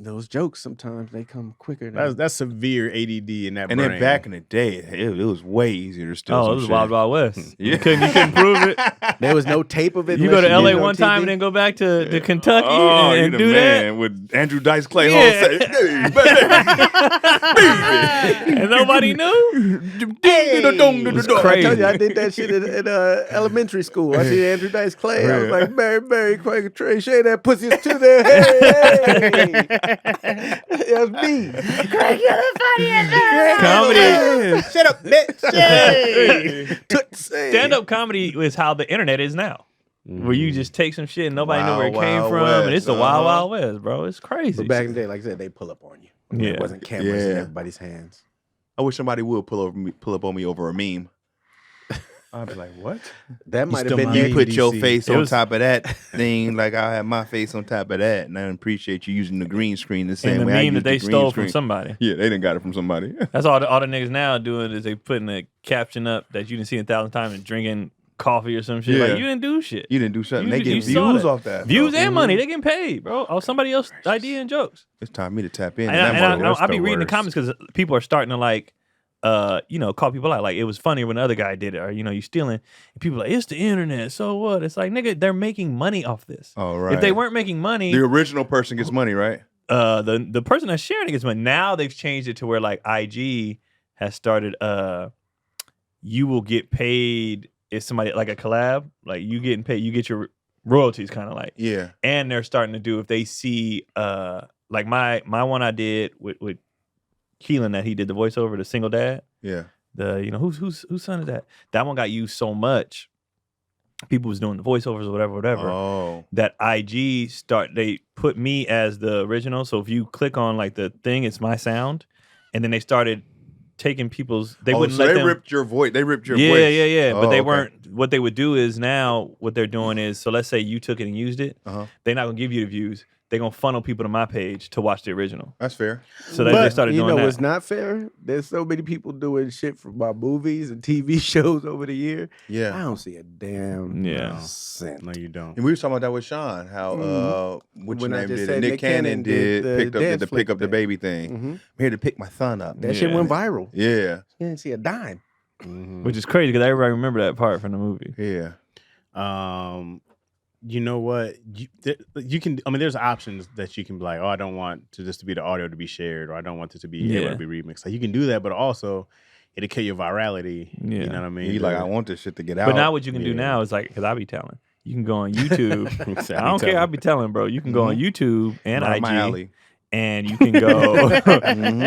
those jokes sometimes they come quicker. Than... That's severe ADD in that. And brain. then back in the day, it was way easier to steal. Oh, some it was shit. Wild Wild West. Yeah. You couldn't prove it. There was no tape of it. You go to LA did it one on time TV? and then go back to Kentucky Oh, and you do the that. man with Andrew Dice Clay Yeah. Hall say, "Hey, baby." And nobody knew. It's I told you I did that shit in elementary school. I did Andrew Dice Clay. I was like, Mary, Quaker Trey, Shay, that pussy's to there. Hey. That's me. Craig, you're the funniest. Comedy. Shut up, bitch. Hey. Stand-up comedy is how the internet is now. Where you just take some shit and nobody knew where it Wild, came Wild from. West, And it's the Wild Wild West, bro. It's crazy. But back in the day, like I said, they pull up on you. Yeah. It wasn't cameras in Yeah. everybody's hands. I wish somebody would pull up on me over a meme. I'd be like, what? That might have still been my You that. put your DC. face It on was- top of that thing, like I have my face on top of that, and I appreciate you using the green screen the same and the way I meme use that they the green stole screen. from somebody. Yeah, they done got it from somebody. That's all the niggas now doing is they putting a caption up that you didn't see 1,000 times and drinking coffee or some shit. Yeah. Like, you didn't do shit. You didn't do something. You They did- get you saw views that. off that. Views bro. and money. They getting paid, bro. Off somebody else's idea and jokes. It's time for me to tap in. And I be reading the comments because people are starting to like, call people out. Like, it was funny when the other guy did it, or, you stealing. And people are like, it's the internet. So what? It's like, nigga, they're making money off this. Oh, right. If they weren't making money, The original person gets money, right? the person that's sharing it gets money. Now they've changed it to where like IG has started, you will get paid if somebody like a collab, like you getting paid, you get your royalties kind of like. Yeah. And they're starting to do if they see like my one I did with Keon that he did the voiceover, the single dad. Yeah. The whose son is that? That one got used so much. People was doing the voiceovers or whatever. Oh. That IG they put me as the original. So if you click on like the thing, it's my sound, and then they started taking people's. They wouldn't so let they them. ripped your voice. They ripped your Yeah, voice. yeah. But Oh, they okay. weren't. What they would do is now what they're doing is, so let's say you took it and used it. Uh-huh. They're not gonna give you the views. They're gonna funnel people to my page to watch the original. That's fair. So they But started you doing know that. what's not fair? There's so many people doing shit from my movies and TV shows over the year. I Yeah. don't see a damn Yeah. cent. No, you don't. And we were talking about that with Sean, how what When your I name just did, said Nick Nick Cannon Cannon did, did the picked up dance the flick pick up the thing. baby thing. Mhm. I'm here to pick my son up. That shit Yeah. went viral. Yeah. You didn't see a dime. Which is crazy because everybody remember that part from the movie. Yeah. You know what? You can. I mean, there's options that you can be like, oh, I don't want this to be the audio to be shared, or I don't want this to be able to be remixed. Like, you can do that, but also it'll kill your virality. Yeah. You know what I mean? He like, I want this shit to get out. But now what you can do Yeah. now is like, because I be telling. You can go on YouTube. I I don't care. I be telling, bro. You can go on YouTube and Right up IG, my alley. and you can go.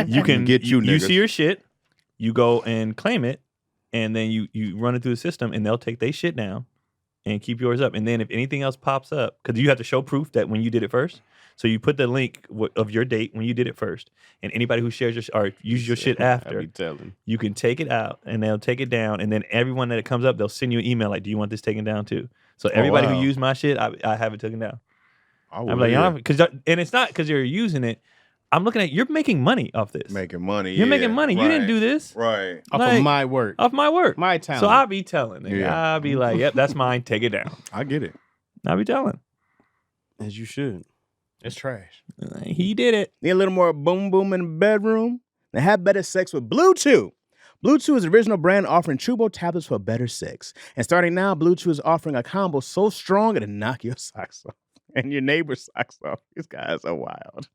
You can Get you You niggas. see your shit. You go and claim it, and then you run it through the system, and they'll take their shit down and keep yours up. And then if anything else pops up, because you have to show proof that when you did it first. So you put the link of your date when you did it first, and anybody who shares your or uses your shit I after, be telling. you can take it out, and they'll take it down, and then everyone that it comes up, they'll send you an email like, "Do you want this taken down too?" So everybody wow. who used my shit, I have it taken down. Oh, I'm like, yeah. because and it's not because you're using it. I'm looking at you're making money off this. Making money. You're making money. You didn't do this Right. Off Like, of my work, off my work, my talent. So I be telling. Nigga. Yeah. I be like, "Yep, that's mine. Take it down." I get it. I be telling. as you should. It's trash. He did it. Need a little more boom boom in the bedroom? Now have better sex with BlueChew. BlueChew is the original brand offering chewable tablets for better sex. And starting now, BlueChew is offering a combo so strong it'll knock your socks off and your neighbor's socks off. These guys are wild.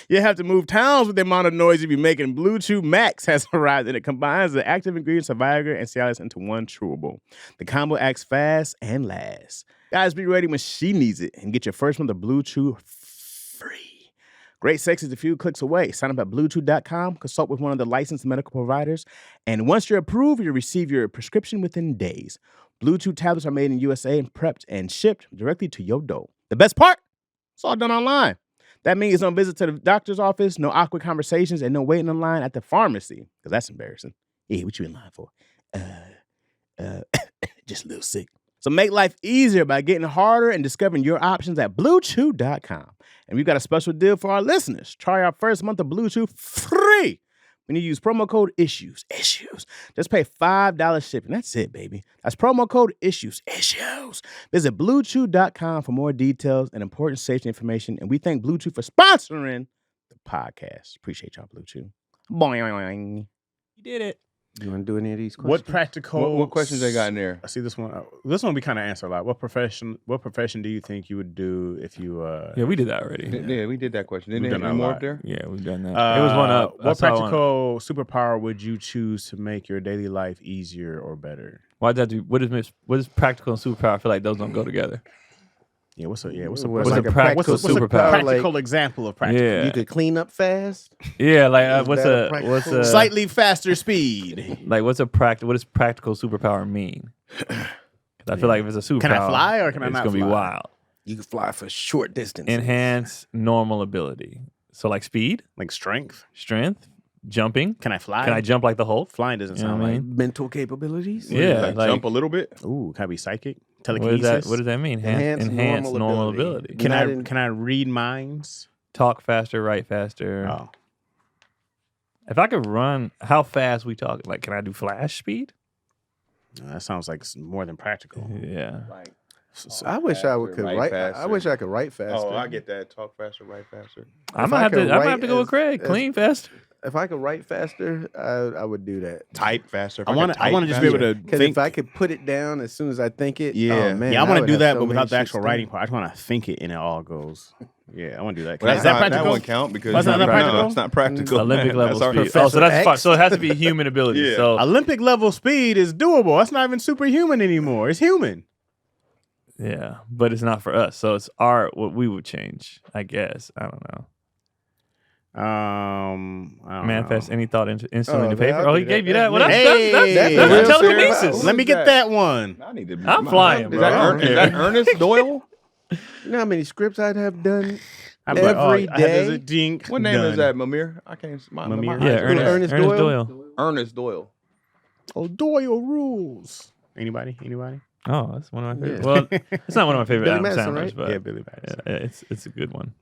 You have to move towns with the amount of noise you be making. BlueChew Max has arrived, and it combines the active ingredients of Viagra and Cialis into one chewable. The combo acts fast and lasts. Guys, be ready when she needs it and get your first month of BlueChew free. Great sex is a few clicks away. Sign up at BlueChew.com, consult with one of the licensed medical providers, and once you're approved, you'll receive your prescription within days. BlueChew tablets are made in USA and prepped and shipped directly to your door. The best part? It's all done online. That means no visit to the doctor's office, no awkward conversations, and no waiting in line at the pharmacy, because that's embarrassing. Hey, what you in line for? Just a little sick. So make life easier by getting harder and discovering your options at BlueChew.com. And we've got a special deal for our listeners. Try our first month of BlueChew free. when you use promo code issues. Just pay $5 shipping. That's it, baby. That's promo code issues. Visit BlueChew.com for more details and important safety information. And we thank BlueChew for sponsoring the podcast. Appreciate y'all, BlueChew. Boing. You did it. You want to do any of these questions? What practical? What questions they got in there? I see this one. This one we kind of answer a lot. What profession do you think you would do if you? Yeah, we did that already. Yeah, we did that question. Didn't We've they done any that a more lot. up there? Yeah, we've done that. It was one up. What practical superpower would you choose to make your daily life easier or better? Why'd that do? What is practical and superpower? I feel like those don't go together. Yeah, what's a practical superpower? Practical example of practical? Yeah. You could clean up fast. Yeah, like Is what's that a practical? Slightly faster speed. like what does practical superpower mean? 'Cause I feel like if it's a superpower, Can I fly or can I it's not gonna be fly? wild. You can fly for short distances. Enhance normal ability. So like speed, Like strength. jumping. Can I fly? Can I jump like the Hulk? Flying doesn't You know sound what I like. mean? mental capabilities. Yeah, Like like jump a little bit. Ooh, can I be psychic? what Telekinesis. does that mean? Enhance Enhance normal normal ability. ability. Can Not I in- can I read minds? Talk faster, write faster. Oh, If I could run, how fast we talking? Like, can I do flash speed? that sounds like more than practical. Yeah. Like, I wish I could write write. faster. I wish I could write faster. oh, I get that. Talk faster, write faster. I If might I have to. could I might write have to go with as- Craig. as- Clean faster. If I could write faster, I would do that. Type faster. If I want could to type just be able faster. to Because think. if I could put it down as soon as I think it, Yeah. oh, man, Yeah, I want to would do have that, so but many without the shits actual done. writing part. I just want to think it and it all goes. Yeah, I want to do that. Well, Is that That practical? won't count because That's not practical? No, it's not practical. Olympic level That's our- speed. Oh, Professor so that's X. fine. So it has to be human ability. Yeah. So Olympic level speed is doable. That's not even superhuman anymore. It's human. yeah, but it's not for us. So it's what we would change. I guess. I don't know. I don't Manifest know. any thought instantly Oh, into paper. I'll Oh, do he that. gave you That's that. Well, me. Hey, that's real telekinesis. serious. Let me get that one. I need to. I'm flying, Is bro. that Ernest Doyle? You know how many scripts I'd have done? I'm like, Every I had this day? dink What name is done. that? Mamir? I can't. Mamir? Yeah, Ernest Ernest Doyle? Doyle. Ernest Doyle. Oh, Doyle rules. Anybody? Oh, that's one of my favorites. Yeah. Well, it's not one of my favorite Billy Adam Madison, Sandlers, right? but Yeah, Billy Madison. it's a good one.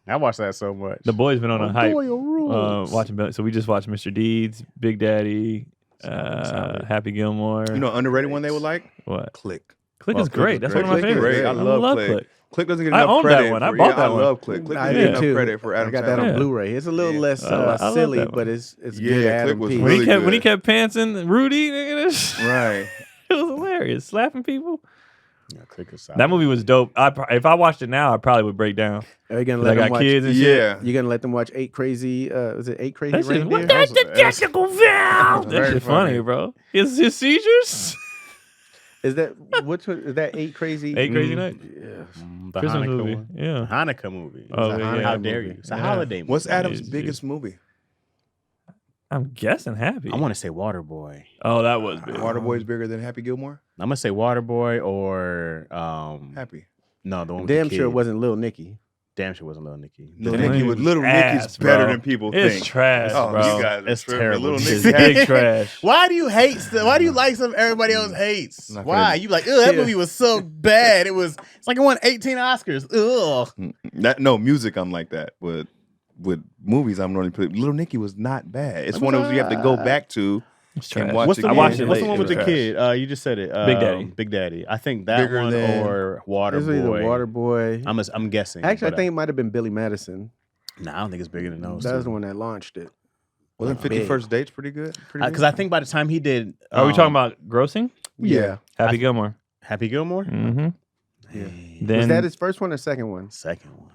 I watched that so much. The boys been on a hype Doyle rules. watching. So we just watched Mr. Deeds, Big Daddy, Solid. Happy Gilmore. You know, underrated one they would like. What? Click. Click Oh, is great. That's one of my Click is favorites. great. I love Click. Click. Click doesn't get I enough own that credit. one. I for- bought yeah, that one. I love Click. Click I doesn't did get enough too. credit for Adam I got that Sandler. on Yeah. Blu-ray. It's a little Yeah. less I love silly, that one. but it's Yeah, good. Click Adam was P. really When he good. kept pantsing Rudy, nigga, Right. it was hilarious. Slapping people. Yeah, Click is solid. That movie was dope. If I watched it now, I probably would break down. Are you gonna 'Cause let I them got watch? kids and shit. Yeah. You gonna let them watch 8 Crazy? Was it 8 Crazy That shit, Reindeer? what that's the technical valve. That Very shit funny, funny. bro. His seizures. Is that is that 8 Crazy? 8 Crazy Nights. Yeah. The Christmas Hanukkah movie. one. Yeah. Hanukkah movie. Oh, It's a yeah, Hanukkah- yeah. How dare you? It's a Yeah. holiday movie. What's Adam's Jeez, biggest movie? I'm guessing Happy. I want to say Waterboy. Oh, that was big. Waterboy's bigger than Happy Gilmore. I'm gonna say Waterboy or Happy. no, the one with Damn the sure it kid. wasn't Lil Nicky. Damn sure wasn't Little Nicky. Little Damn. Nicky was Little Ass, Nicky's better bro. than people It's think. trash, Oh, bro. you guys are It's tripping. terrible. Little It's Nicky. big trash. Why do you hate stuff? Why do you like something everybody else hates? Not Why? gonna- You like, that Yeah. movie was so bad. It's like it won 18 Oscars. Ugh. No, music. I'm like that, but with movies, I'm running. Little Nicky was not bad. It's one of those you have to go back to. It's And trash. watch What's it the again. one? watched it What's late. the one It with was the trash. kid? You just said it. Big Daddy. Big Daddy. I think that Bigger one than- or It's either Waterboy. Waterboy. I'm guessing. Actually, but, I think it might have been Billy Madison. Nah, I don't think it's bigger than those. That was the two. one that launched it. Wasn't Big. 50 First Dates pretty good? Pretty Because I think by the time he did, Are we talking about grossing? Yeah. Happy Gilmore. Happy Gilmore? Mm-hmm. Hey. Then Was that his first one or second one? Second one.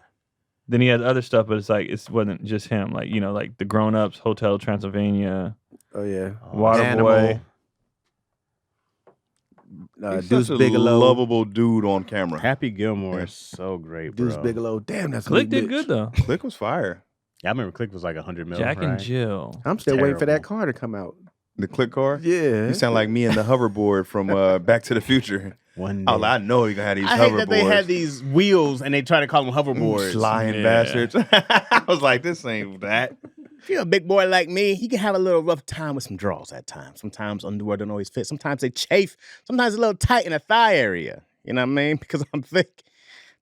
then he had other stuff, but it's like it wasn't just him. Like like the Grown Ups, Hotel Transylvania, Oh yeah. Waterboy. Animal. He's Deuce such a Bigelow. lovable dude on camera. Happy Gilmore is so great, bro. Deuce Bigelow. Damn, that's a Click big did good bitch. though. Click was fire. Yeah, I remember Click was like 100 mil. Jack right? and Jill. I'm still waiting for that Terrible. car to come out. The Click car. Yeah. You sound like me and the hoverboard from Back to the Future. One day. Oh, I know you're gonna have these I hoverboards. hate that they had these wheels and they try to call them hoverboards. Flying Yeah. bastards. I was like, this ain't that. If you're a big boy like me, you can have a little rough time with some draws at times. Sometimes underwear don't always fit. Sometimes they chafe. Sometimes a little tight in the thigh area. You know what I mean? Because I'm thick.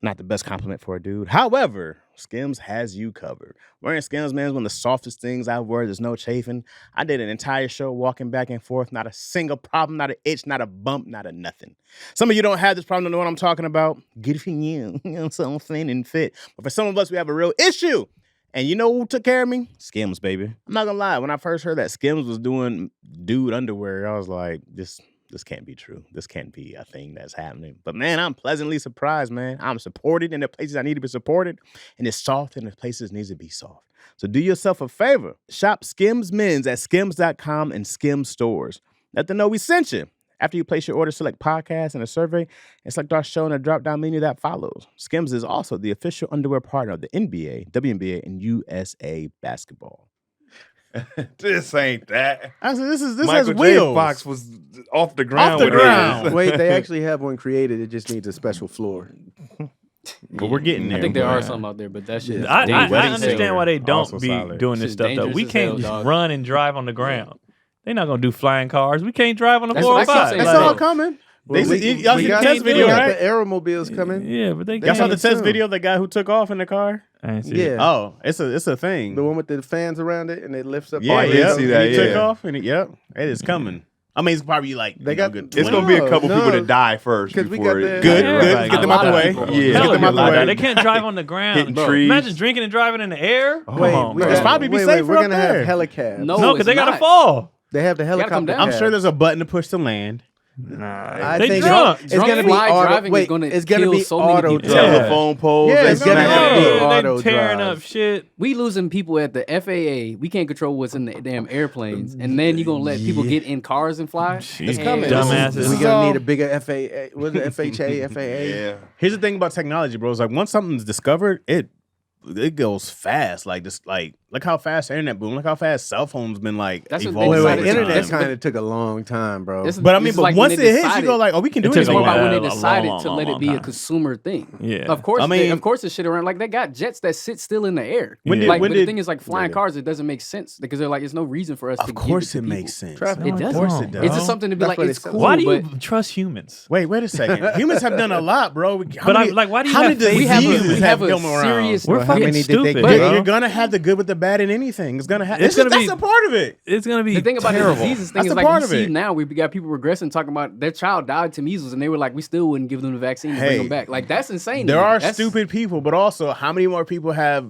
Not the best compliment for a dude. However, Skims has you covered. Wearing Skims, man, is one of the softest things I've worn. There's no chafing. I did an entire show walking back and forth. Not a single problem, not an itch, not a bump, not a nothing. Some of you don't have this problem, don't know what I'm talking about. Good for you. I'm so thin and fit. But for some of us, we have a real issue. And you know who took care of me? Skims, baby. I'm not gonna lie. When I first heard that Skims was doing dude underwear, I was like, this can't be true. This can't be a thing that's happening. But man, I'm pleasantly surprised, man. I'm supported in the places I need to be supported, and it's soft in the places it needs to be soft. So do yourself a favor. Shop Skims Men's at skims.com and Skims stores. Let them know we sent you. After you place your order, select podcast and a survey, and select our show in a drop-down menu that follows. Skims is also the official underwear partner of the NBA, WNBA, and USA basketball. This ain't that. I said, this Michael has wheels. J. Fox was off the ground. Off the with ground. his. Wait, they actually have one created. It just needs a special floor. But we're getting there. I think there are some out there, but that shit. I wedding understand singer. why they don't Also be solid. doing this Shit's stuff though. dangerous We as can't hell, just dog. run and drive on the ground. They're not gonna do flying cars. We can't drive on the That's what I keep 405. saying. That's Like- all coming. Well, Y'all see the got, test video, we got right? the aeromobiles coming. Yeah, but they Y'all saw the can't. test soon. video of the guy who took off in the car? I ain't see Yeah. it. Oh, it's a thing. The one with the fans around it and it lifts up. Yeah, I all did yeah. the- see that, He took yeah. off, and it is coming. I mean, it's probably like They got- good. It's 20. gonna be a couple No, people that die first. because we before got it- the- Good, Yeah, good. like, Get them a out the lot of way. people. Yeah. Get them out the way. They can't drive on the ground. Hitting Bro, trees. imagine drinking and driving in the air. Come Wait, on, we bro. It's got- probably be wait, safer we're up gonna there. have helicabs. No, No, because it's they gotta not. fall. They have the gotta come helicopter. down. I'm sure there's a button to push to land. I They think drunk. it's gonna be fly auto. driving is Wait, gonna it's gonna kill be so many auto people. drive. Telephone poles. Yeah, they it's gonna snap. have to be Yeah, auto they tearing drive. up shit. We losing people at the FAA. We can't control what's in the damn airplanes, and then you gonna let people get in cars and fly? It's coming. Dumbasses. We're So- gonna need a bigger FAA. What is it? FHA, FAA? Yeah. Here's the thing about technology, bro. It's like once something's discovered, it goes fast. Like just like look how fast the internet boom. Look how fast cell phones been like That's what they evolving. Wait, over decided to time. internet That's- kind of took a long time, bro. This is- But I this mean, is but like once when it they hits, you decided- go like, oh, we can do It this. took It's more Yeah, about when a they long, decided long, to long, let it long be a time. consumer thing. Yeah. Of course, I mean- of course, this shit around. Like they got jets that sit still in the air. When did- like, when but did- the thing is, like flying cars, it doesn't make sense because they're like, there's no reason for us to. Of give course, to it people. makes sense. Traffic. It No, does. it course don't, it does. bro. It's just something to be That's like, what it's it says. cool. Why do but you trust humans? Wait a second. Humans have done a lot, bro. But I'm like, why do you how have many faith? we have diseases we have have a come around? serious. We're How fucking many did they stupid, get? But bro. you're gonna have the good with the bad in anything. It's gonna happen. It's gonna that's be- a part of it. It's gonna be The thing about terrible. the diseases thing That's is a like part we of see it. now we got people regressing talking about their child died to measles and they were like we still wouldn't give them the vaccine to bring Hey, them back. Like that's insane. There to me. are That's- stupid people, but also how many more people have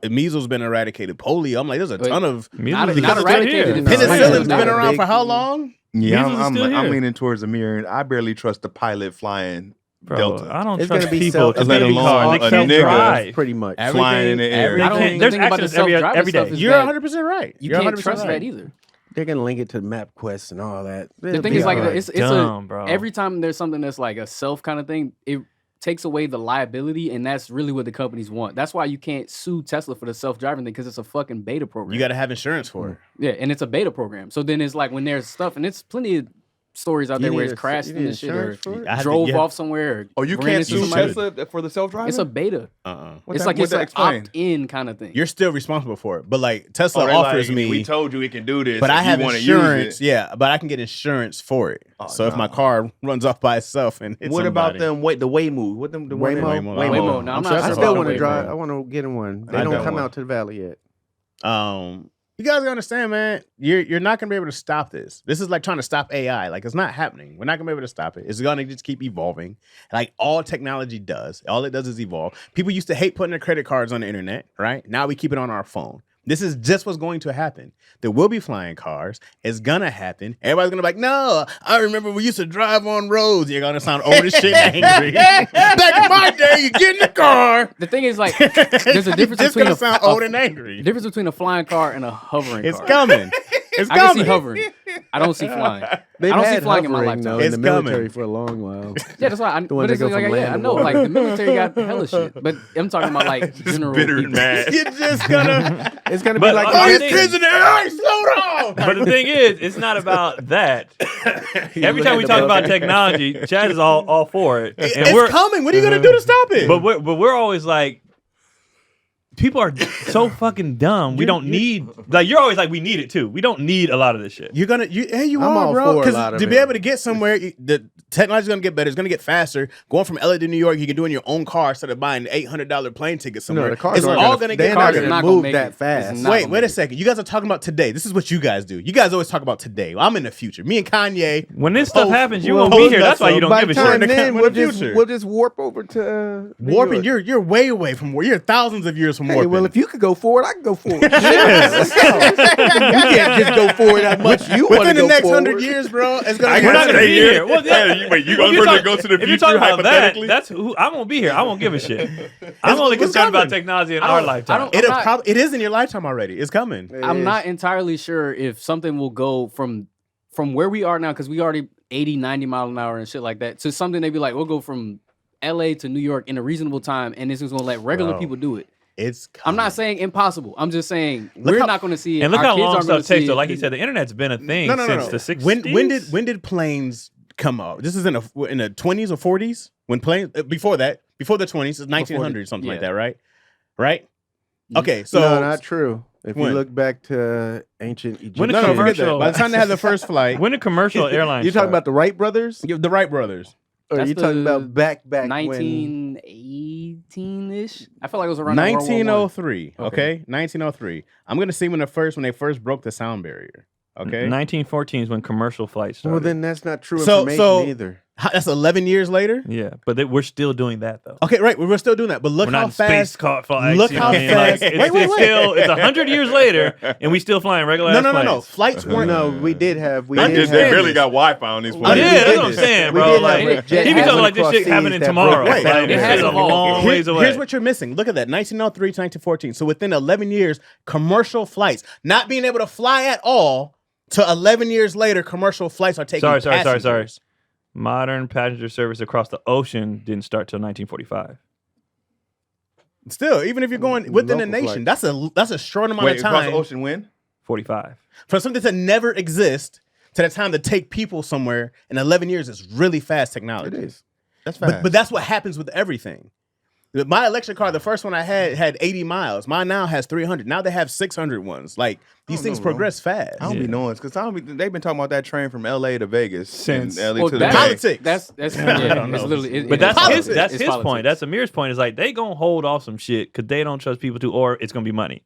measles been eradicated? Polio. I'm like, there's a ton of. Not, Measles not is eradicated. still it's here. just Penicillin's like- been not a around big- for how long? Yeah, Measles is I'm still here. leaning towards the mirror. I barely trust the pilot flying Bro, Delta. I don't It's trust gonna be people self- to let be alone cars. a They can't nigga. drive. Pretty much. flying in the air. I don't They can't- think there's about the accidents every self-driving day. stuff is You're that 100% right. you You're can't 100% trust right. that either. They're gonna link it to MapQuest and all that. The thing is like it's dumb, a bro. every time there's something that's like a self kind of thing, it takes away the liability, and that's really what the companies want. That's why you can't sue Tesla for the self-driving thing because it's a fucking beta program. You got to have insurance for it. Yeah, and it's a beta program. So then it's like when there's stuff, and it's plenty of stories out there where it's crashed in the shit or I had to- drove yeah. off somewhere. Or Oh, you ran can't into sue somebody. Tesla for the self-driving? It's a beta. It's like what's that explain? opt-in kind of thing. You're still responsible for it. But like Tesla Oh, they offers like, me, we told you we can do this, but I if you have wanna insurance. use it. Yeah, but I can get insurance for it. Oh, so if my nah. car runs off by itself and hits What about somebody- them? Wait, the Waymo. What them? The Waymo? Waymo. No, I'm not I sure still about want to Waymo. drive. I want to get in one. They I don't got come one. out to the valley yet. You guys gotta understand, man. You're not gonna be able to stop this. This is like trying to stop AI. Like it's not happening. We're not gonna be able to stop it. It's gonna just keep evolving. Like all technology does. All it does is evolve. People used to hate putting their credit cards on the internet, right? Now we keep it on our phone. This is just what's going to happen. There will be flying cars. It's gonna happen. Everybody's gonna be like, no, I remember we used to drive on roads. You're gonna sound old as shit and angry. Back in my day, you get in the car. The thing is, like, there's a difference Just between gonna sound old and angry. difference between a flying car and a hovering It's car. coming. It's I can coming. see hovering. I don't see flying. They've I don't see had flying in my hovering, lifetime. though, in It's the military coming. for a long while. Yeah, that's why. ones But that it's go like, from yeah, land I to know. water. Like the military got hella shit, but I'm talking about like general bitter and people. mad. You're just gonna. It's gonna But be like all Oh, these these things- kids in there. Hey, slow down. But the thing is, it's not about that. Every time we talk about technology, Chaz is all for it, and It's coming. What are you gonna do to stop it? But we're always like, people are so fucking dumb. We don't need like you're always like we need it too. We don't need a lot of this shit. You I'm are, all bro. for a Because lot of to be it. able to get somewhere, the technology's gonna get better. It's gonna get faster. Going from LA to New York, you can do it in your own car instead of buying an $800 plane ticket somewhere. The cars it's aren't all gonna gonna get they're not better. gonna Not gonna move make that it. fast. It's not Wait gonna a make it. second. You guys are talking about today. This is what you guys do. You guys always talk about today. I'm in the future. Me and Kanye. When this stuff happens, you well, won't be here. That's why you don't By give a the time shit. then, We're we'll the future. just warp over to New Warping, York. you're way away from where you're thousands of years from Hey, warping. well, if you could go forward, I can go forward. Let's go. You can't just go forward that much. You want to within the go next forward. 100 years, bro, it's gonna I be We're not gotta gonna stay be here. here. Well, Wait, you Well, going if to you're go to the if you're future talking about that, hypothetically? that's who I won't be here. I won't give a shit. I'm only what's concerned about coming? technology in I our don't- lifetime. I don't- It is in your lifetime already. It's coming. I'm not entirely sure if something will go from where we are now, because we already 80, 90 mile an hour and shit like that, to something they'd be like, we'll go from LA to New York in a reasonable time, and this is gonna let regular Bro. people do it. It's I'm not coming. saying impossible. I'm just saying Look we're how- not going to see it. And look Our how kids long aren't gonna stuff takes. see So, it. like he said, the internet's been a thing No. since the 60s. When did planes come out? This is in the 20s or 40s when planes before the 20s, it's 1900 something like yeah. that, right? Okay, so no, not true. If When? you look back to ancient Egypt, When the no, forget that. commercial- By the time they had the first flight, when the commercial airlines you talking about the Wright brothers, the Wright brothers. or That's you talking the about back when? 1918-ish. I feel like it was around World War I. 1903. Okay, 1903. I'm gonna see when they first broke the sound barrier. Okay, 1914 is when commercial flights started. Well, then that's not true So- information so- either. That's 11 years later. yeah, but we're still doing that though. Okay, right. We're still doing that, but look We're not how in space fast. car flights. Look you know how what I mean? fast- Like, Wait. it's still it's 100 years later, and we still flying regular. No, ass no, no, no. planes. Flights weren't. No, we did have. We I did just have they barely got Wi-Fi on these We Oh, planes. yeah, did that's what I'm this. saying, We bro. did Like, have jet he be talking having like this across shit seas happening that tomorrow. broke. Wait, Like, it this has is a evolved. long ways away. Here's what you're missing. Look at that. 1903 to 1914. So within 11 years, commercial flights, not being able to fly at all, to 11 years later, commercial flights are taking Sorry. passengers. Modern passenger service across the ocean didn't start till 1945. Still, even if you're going within a Local nation, flights. that's a short amount Wait, of across time the ocean when? 45. for something to never exist to the time to take people somewhere in 11 years is really fast technology. It is. That's fast. But that's what happens with everything. My electric car, the first one I had 80 miles. Mine now has 300. Now they have 600 ones. Like these don't things know, bro. progress fast. I don't be knowing because they've been talking about that train from LA to Vegas Since- and LA Well, to the that's- Bay. Politics. That's I yeah, don't it's know. literally. But that's politics. his point. That's Amir's point. Is like they gonna hold off some shit because they don't trust people to, or it's gonna be money.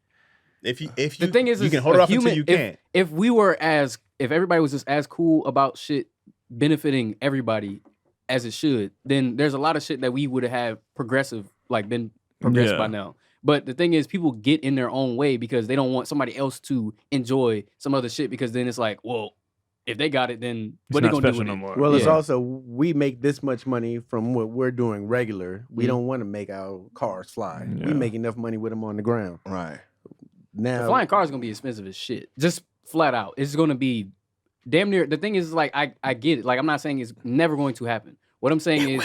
If you The thing is, you can is hold a it off human, until you can't. If everybody was just as cool about shit benefiting everybody as it should, then there's a lot of shit that we would have been progressed Yeah. by now. But the thing is, people get in their own way because they don't want somebody else to enjoy some other shit, because then it's like, well, if they got it, then It's what they not gonna do special with no it? more. Well, it's Yeah. also we make this much money from what we're doing regular. We Mhm. don't want to make our cars fly. Yeah. We make enough money with them on the ground. Right. The Now, flying car is gonna be expensive as shit. Just flat out, it's gonna be damn near. The thing is, like, I get it. Like, I'm not saying it's never going to happen. What I'm saying is,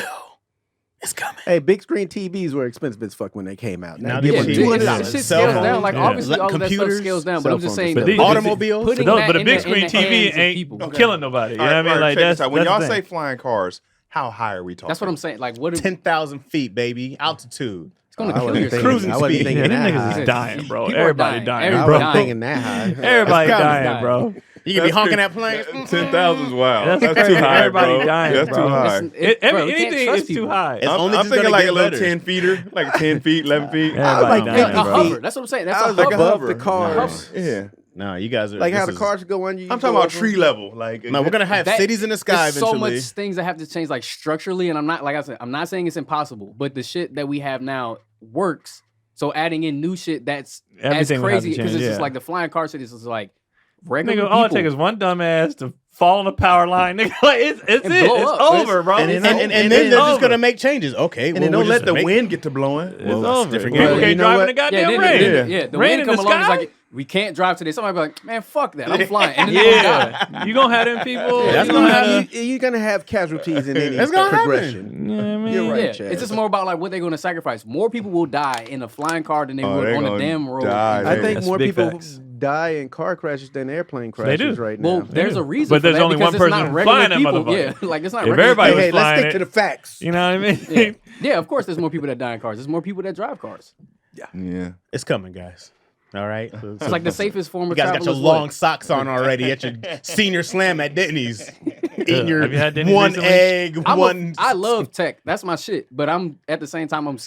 It's coming. hey, big screen TVs were expensive as fuck when they came out. Now give they're them cheap. $200. This shit Cell scales phones, down. Like, yeah. obviously, all of that stuff Computers, scales down. But cell I'm just phones saying, and the stuff. Automobiles. putting But that the in big the screen hands TV of ain't people. killing nobody. You know what I mean? All right, Like check this that's out. When that's y'all the say thing. flying cars, how high are we talking? That's what I'm saying. Like, what? 10,000 feet, baby, altitude. It's gonna I kill wasn't yourself. thinking- Cruising I wasn't speed. thinking Yeah, them that niggas high. is dying, bro. People are Everybody dying. dying. I Everybody wasn't dying. thinking that high. Everybody That's dying, coming. bro. You can be honking at planes. 10,000's wild. That's That's crazy. too high, Everybody bro. dying, That's bro. too high. Listen, bro, you can't Anything trust is too people. high. It's I'm, only I'm just thinking gonna like get a little better. 10 feeder, like 10 feet, 11 feet. Everybody like dying, 50 A bro. hover. That's what I'm saying. That's I a was like hover. above the cars. Yeah. No, you guys are Like how this the is- cars go on you. I'm talking about tree level. Like No, we're gonna have That- cities in the sky There's so eventually. much things that have to change, like structurally, and I'm not, like I said, I'm not saying it's impossible, but the shit that we have now works. So adding in new shit that's Everything as will have to crazy, because change, it's just yeah. like the flying car shit is just like regular Nigga, all it people. takes is one dumbass to fall on a power line. Nigga, like it's And it. blow It's up. over, bro. and It's then- over. and and then then they're just over. gonna make changes. Okay, and then well, don't we'll let just the make- wind get to blowing. It's Well, that's over. different You game. can't You know drive what? in the goddamn then, rain. the Rain wind in come the along, it's sky? like, we can't drive today. Somebody be like, man, fuck that. I'm flying. And then they gonna die. Yeah, you gonna have them people. Yeah, that's you gonna have happen. You're gonna have casualties in any It's gonna progression. You know what I mean? You're right, Yeah, Chaz. it's just more about like what they're going to sacrifice. More people will die in a flying car than they Oh, would they on the gonna damn road. die. I think That's more big people facts. die in car crashes than airplane They crashes do. right now. Well, there's a reason, But for there's that, only because one it's not person regular flying that people. motherfucker. Yeah, like it's not If regular everybody people. hey, was let's flying stick to it. the facts. You know what I mean? Yeah. Yeah, of course, there's more people that die in cars. There's more people that drive cars. Yeah. It's coming, guys. All right. It's like the safest form You of guys travel. got your is what? long socks on already at your senior slam at Denny's. Eating your Have you had Denny's one recently? egg, I love tech. That's my shit. But I'm at the same time I'm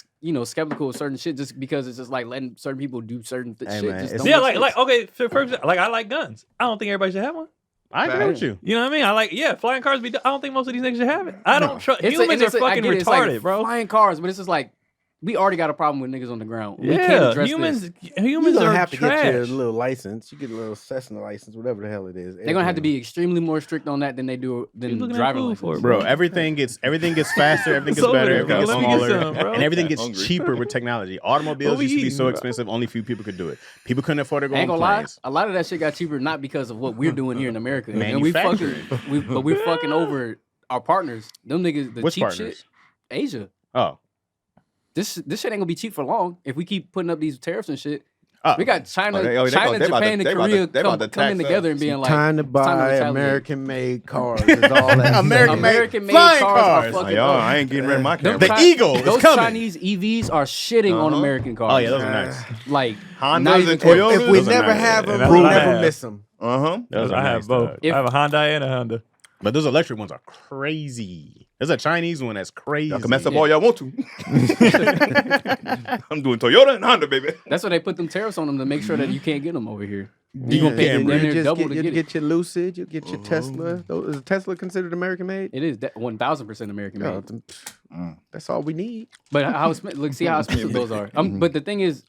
skeptical of certain shit just because it's just like letting certain people do certain shit. man, Just it's- don't Yeah, make like sense. okay, for example, like I like guns. I don't think everybody should have one. I agree with you. You know what I mean? Flying cars. I don't think most of these niggas should have it. I don't trust humans. It's Are I fucking get it. It's like retarded, bro. Flying cars, but it's just like we already got a problem with niggas on the ground. We can't Yeah, address humans. this. Humans You're are gonna have to trash. get your little license. You get a little Cessna license, whatever the hell it is. They're gonna have to be extremely more strict on that than they do You than looking at driving food license. for it, Bro, everything gets faster, everything gets So better, many, everything bro. gets Let me get smaller, some, bro. and everything gets Hungry. cheaper with technology. Automobiles What we used to be eating, so bro? expensive, only few people could do it. People couldn't afford to go I on ain't gonna lie, planes. a lot of that shit got cheaper not because of what we're doing here in America. And we we're fucking over our partners. Them niggas, the Which cheap partners? shit. Asia. Oh, This shit ain't gonna be cheap for long if we keep putting up these tariffs and shit. oh. We got China, they about China, to- Japan, and they about to- Korea they about to coming tax together us. and being like, time to it's buy retaliate. American-made cars. Is all that American-made flying cars are cars. fucking Y'all, up. I ain't getting rid of my Them camera. The Eagle is Those coming. Chinese EVs are shitting on American cars. Oh yeah, those are nice. Like Hondas not even and close. Toyotas? If we Those are never nice. have And them, that's we'll what I never have. miss them. Those I are have nice, both. dog. I have a Hyundai and a Honda. But those electric ones are crazy. There's a Chinese one that's crazy. Y'all can mess up all y'all want to. I'm doing Toyota and Honda, baby. That's why they put them tariffs on them to make sure that you can't get them over here. You gonna pay can damn near just double to you get it. get your Lucid, you get your Tesla. Is Tesla considered American-made? It is 1,000% American made. That's all we need. But see how expensive those are. But the thing is,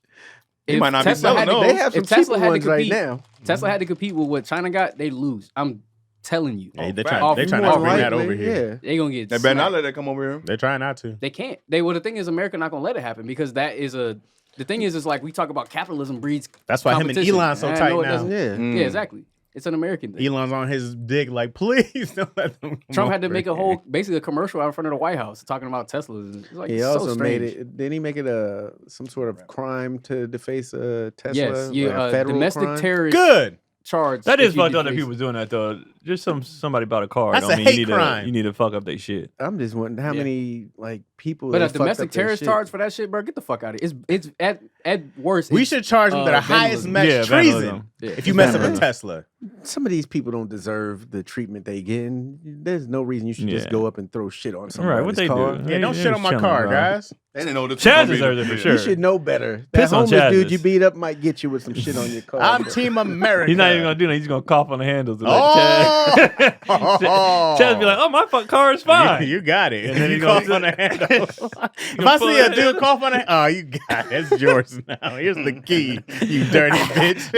You if might not be Tesla selling had to, those. They have some if Tesla cheaper had to ones right compete, now. Tesla had to compete with what China got, they lose. I'm telling you, Yeah, they're fact. trying not to bring that over here. Yeah. they gonna get. They better not smacked. let that come over here. They're trying not to. They can't. The thing is, America not gonna let it happen because that is a. The thing is like we talk about capitalism breeds. That's why him and competition. Elon so And I tight know it now. doesn't- Yeah. Yeah, exactly. It's an American thing. Elon's on his dick like, please don't let them. Trump had to make basically a commercial out in front of the White House talking about Teslas. It's like He so also made strange. it. Didn't he make it some sort of crime to deface a Tesla? Yes, like a federal domestic crime? terrorist Good. charge. That if is you fucked up that deface- people was doing that though. Just somebody bought a car. That's don't a mean hate you need crime. you need to fuck up their shit. I'm just wondering how Yeah. many people. But they a fucked domestic up their terrorist shit. charge for that shit, bro, get the fuck out of it. It's at worst. We it's, should charge them to the highest vandalism. match Yeah, treason vandalism. Yeah. if you mess up a Vandalism. Tesla. Some of these people don't deserve the treatment they getting. There's no reason you should just Yeah. go up and throw shit on somebody's Right, what they car. do? Yeah, don't They shit on my chilling, car, bro. guys. They didn't know this was Chaz gonna be deserves it for sure. You should know better. That Piss on homeless dude Chaz's. you beat up might get you with some shit on your car. I'm Team America. He's not even gonna do that. He's gonna cough on the handles. And Oh! let Chaz be like, "Oh, my car is fine." You got it. And then you he goes cough on the handle. If I see a dude cough on it, oh, you got it. That's yours now. Here's the key, you dirty bitch.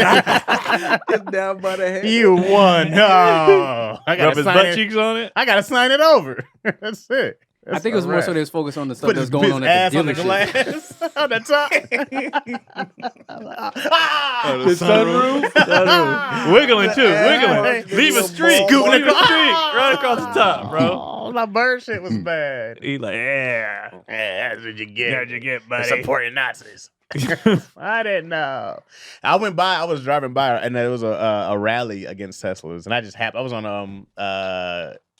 Just down by the head. You won. Oh, I Rub gotta his sign butt it. cheeks on it. I gotta sign it over. That's it. I think it was more so they was focused on the stuff Put that's his going on at ass the on the dealership. glass on the top. The sunroof. Wiggling too. Hey. Wiggling. Leave a streak. Scooting Leave a across. streak right across the top, bro. Oh, my bird shit was bad. He like, yeah. That's what you get. That's what you get, buddy. Supporting Nazis. I didn't know. I was driving by, and there was a rally against Teslas, and I just happened. I was on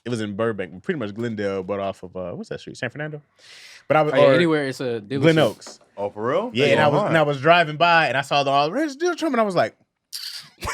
it was in Burbank, pretty much Glendale, but off of what's that street, San Fernando. But I was or Anywhere it's a dealership. Glen Oaks. Oh, for real? Yeah, and I was driving by, and I saw the where's Donald Trump, and I was like,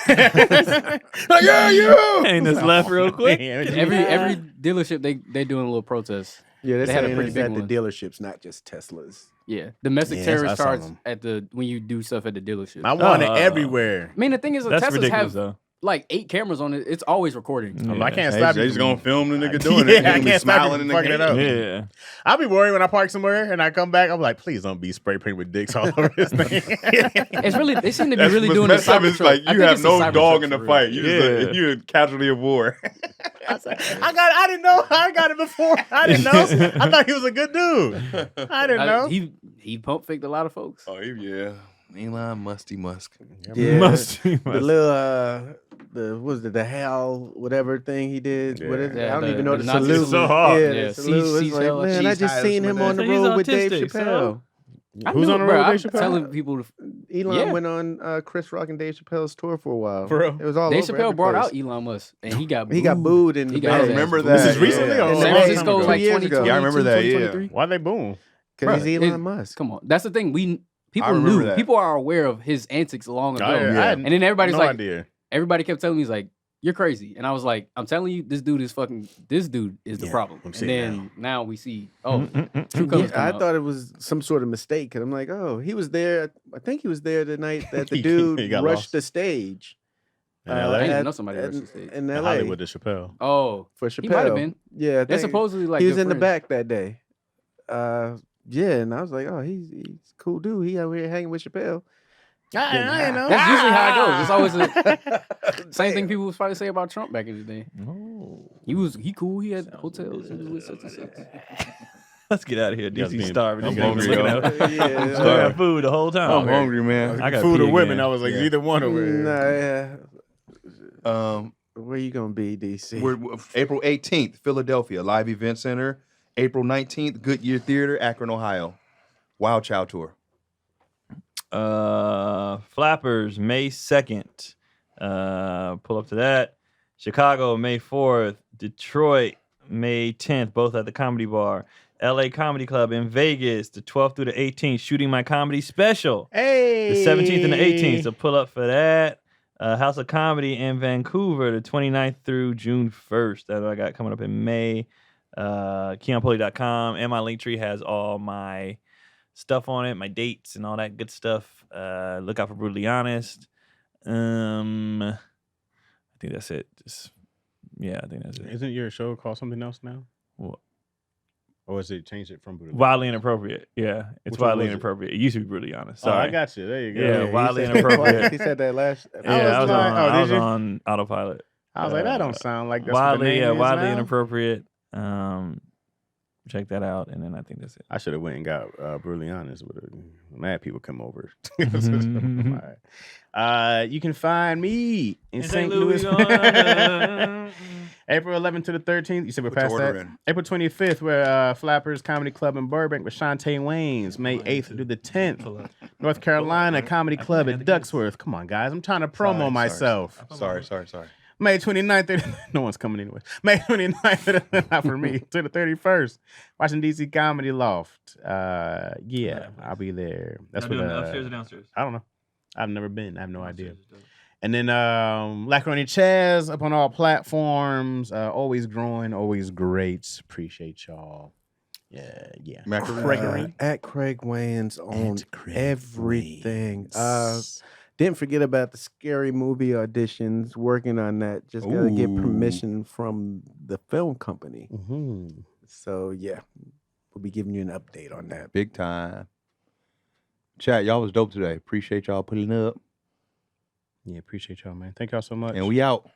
like, yeah, you. Ain't this left real quick? Every dealership they doing a little protest. Yeah, They they had a saying pretty it's big at the one. dealerships, not just Teslas. Yeah, domestic Yeah, terrorist I saw charge them. when you do stuff at the dealership. I want it Oh. everywhere. I mean, the thing is, the That's Teslas ridiculous have though. like 8 cameras on it. It's always recording. Yeah. I can't They stop they you. just from- gonna film the nigga doing Yeah, it. He I gonna be can't stop you smiling from in the fucking it up. Yeah. I'll be worried when I park somewhere and I come back. I'm like, please don't be spray painted with dicks all over this thing. It's really they seem to be That's really what's doing the messed up cyber is truck. like I you think have it's the no cyber dog truck in the for fight. real. You Yeah. just you're a casualty of war. I didn't know. I got it before. I didn't know. I thought he was a good dude. I didn't know. He pump faked a lot of folks. Oh yeah, Elon Musty Musk. Yeah, Must be. the little the Hal whatever thing he did. What is it? Yeah, I don't the- even know the the Nazi salute. so hard. Yeah, Yeah, the salute. It's Cecil, like, man, I Cheese just seen him on the He's road with Dave autistic, Chappelle. so- Who's on the road I'm with Dave Chappelle? telling people. Elon Yeah. went on Chris Rock and Dave Chappelle's tour for a while. For real? It was all Dave over Chappelle every brought place. out Elon Musk, and he got He got booed in the He got bed. his I remember ass that. This is recently or In a San long Francisco, time ago? like 2 years ago. Yeah, I remember that, yeah. 2023. Why they boom? Because Bruh, he's Elon Musk. Come on, that's the thing. people remember knew. that. People are aware of his antics long ago. Yeah. And then everybody's no like, idea. everybody kept telling me, he's like, you're crazy. And I was like, I'm telling you, this dude is the problem. I'm And seeing then now we see, true Yeah, colors I come out. thought it was some sort of mistake because I'm like, oh, he was there. I think he was there the night that the He dude got rushed lost. the stage. In LA? I didn't even at- know somebody at- rushed the stage. in In LA Hollywood to Chappelle. Oh, for Chappelle. he might have been. Yeah, I They're think supposedly like he was good in the friends. back that day. Yeah, and I was like, oh, he's a cool dude. He out here hanging with Chappelle. I ain't know. That's usually how it goes. It's always the same thing people was probably say about Trump back in the day. He cool. He had hotels. He was with such and such. Let's get out of here. You guys DC being- starving. I'm These guys hungry, been yo. looking at- Yeah, looking at food the whole time. I'm hungry, man. I got Food pee or women. again. I was like, either one over here. yeah. Where you gonna be, DC? We're April 18th, Philadelphia Live Event Center. April 19th, Goodyear Theater, Akron, Ohio. Wild Chow Tour. Flappers, May 2nd. Pull up to that. Chicago, May 4th. Detroit, May 10th, both at the Comedy Bar. LA Comedy Club in Vegas, the 12th through the 18th, shooting my comedy special. Hey. The 17th and the 18th, so pull up for that. House of Comedy in Vancouver, the 29th through June 1st. That's what I got coming up in May. KeonPulley.com, and my Linktree has all my stuff on it, my dates and all that good stuff. Look out for Brutally Honest. I think that's it. I think that's it. Isn't your show called something else now? What? Or is it changed it from Brutally Wildly Inappropriate. Yeah, it's Which one Wildly was it? Inappropriate. It used to be Brutally Honest. Oh, Sorry. I got you. There you go. Yeah, he Wildly said- Inappropriate. He said that last. Yeah, was like, I did was you? on autopilot. I was like, that don't sound like that's what the Wildly, name is Wildly now. Inappropriate. Check that out, and then I think that's it. I should have went and got Brutally Honest. Mad people come over. Mm-hmm. All right. You can find me in St. Louis. April 11th to the 13th. You said we're Put your past order that. in. April 25th, we're Flappers Comedy Club in Burbank with Shantae Waynes. May 8th through the 10th. North Carolina Comedy Club at Ducksworth. Come on, guys. I'm trying to promo myself. Sorry. May 29th, no one's coming anyway. May 29th, not for me, to the 31st. Watching DC Comedy Loft. Yeah, I'll be there. That's what upstairs or downstairs? I don't know. I've never been. I have no idea. And then Lacroni Chaz up on all platforms. Always growing, always great. Appreciate y'all. Yeah. Macaroni. At Craig Wayans on At Craig everything. Wayans. Didn't forget about the Scary Movie auditions. Working on that. Just gotta get Ooh. permission from the film company. Mm-hmm. So yeah, we'll be giving you an update on that. Big time. Chat, y'all was dope today. Appreciate y'all putting up. Yeah, appreciate y'all, man. Thank y'all so much. And we out.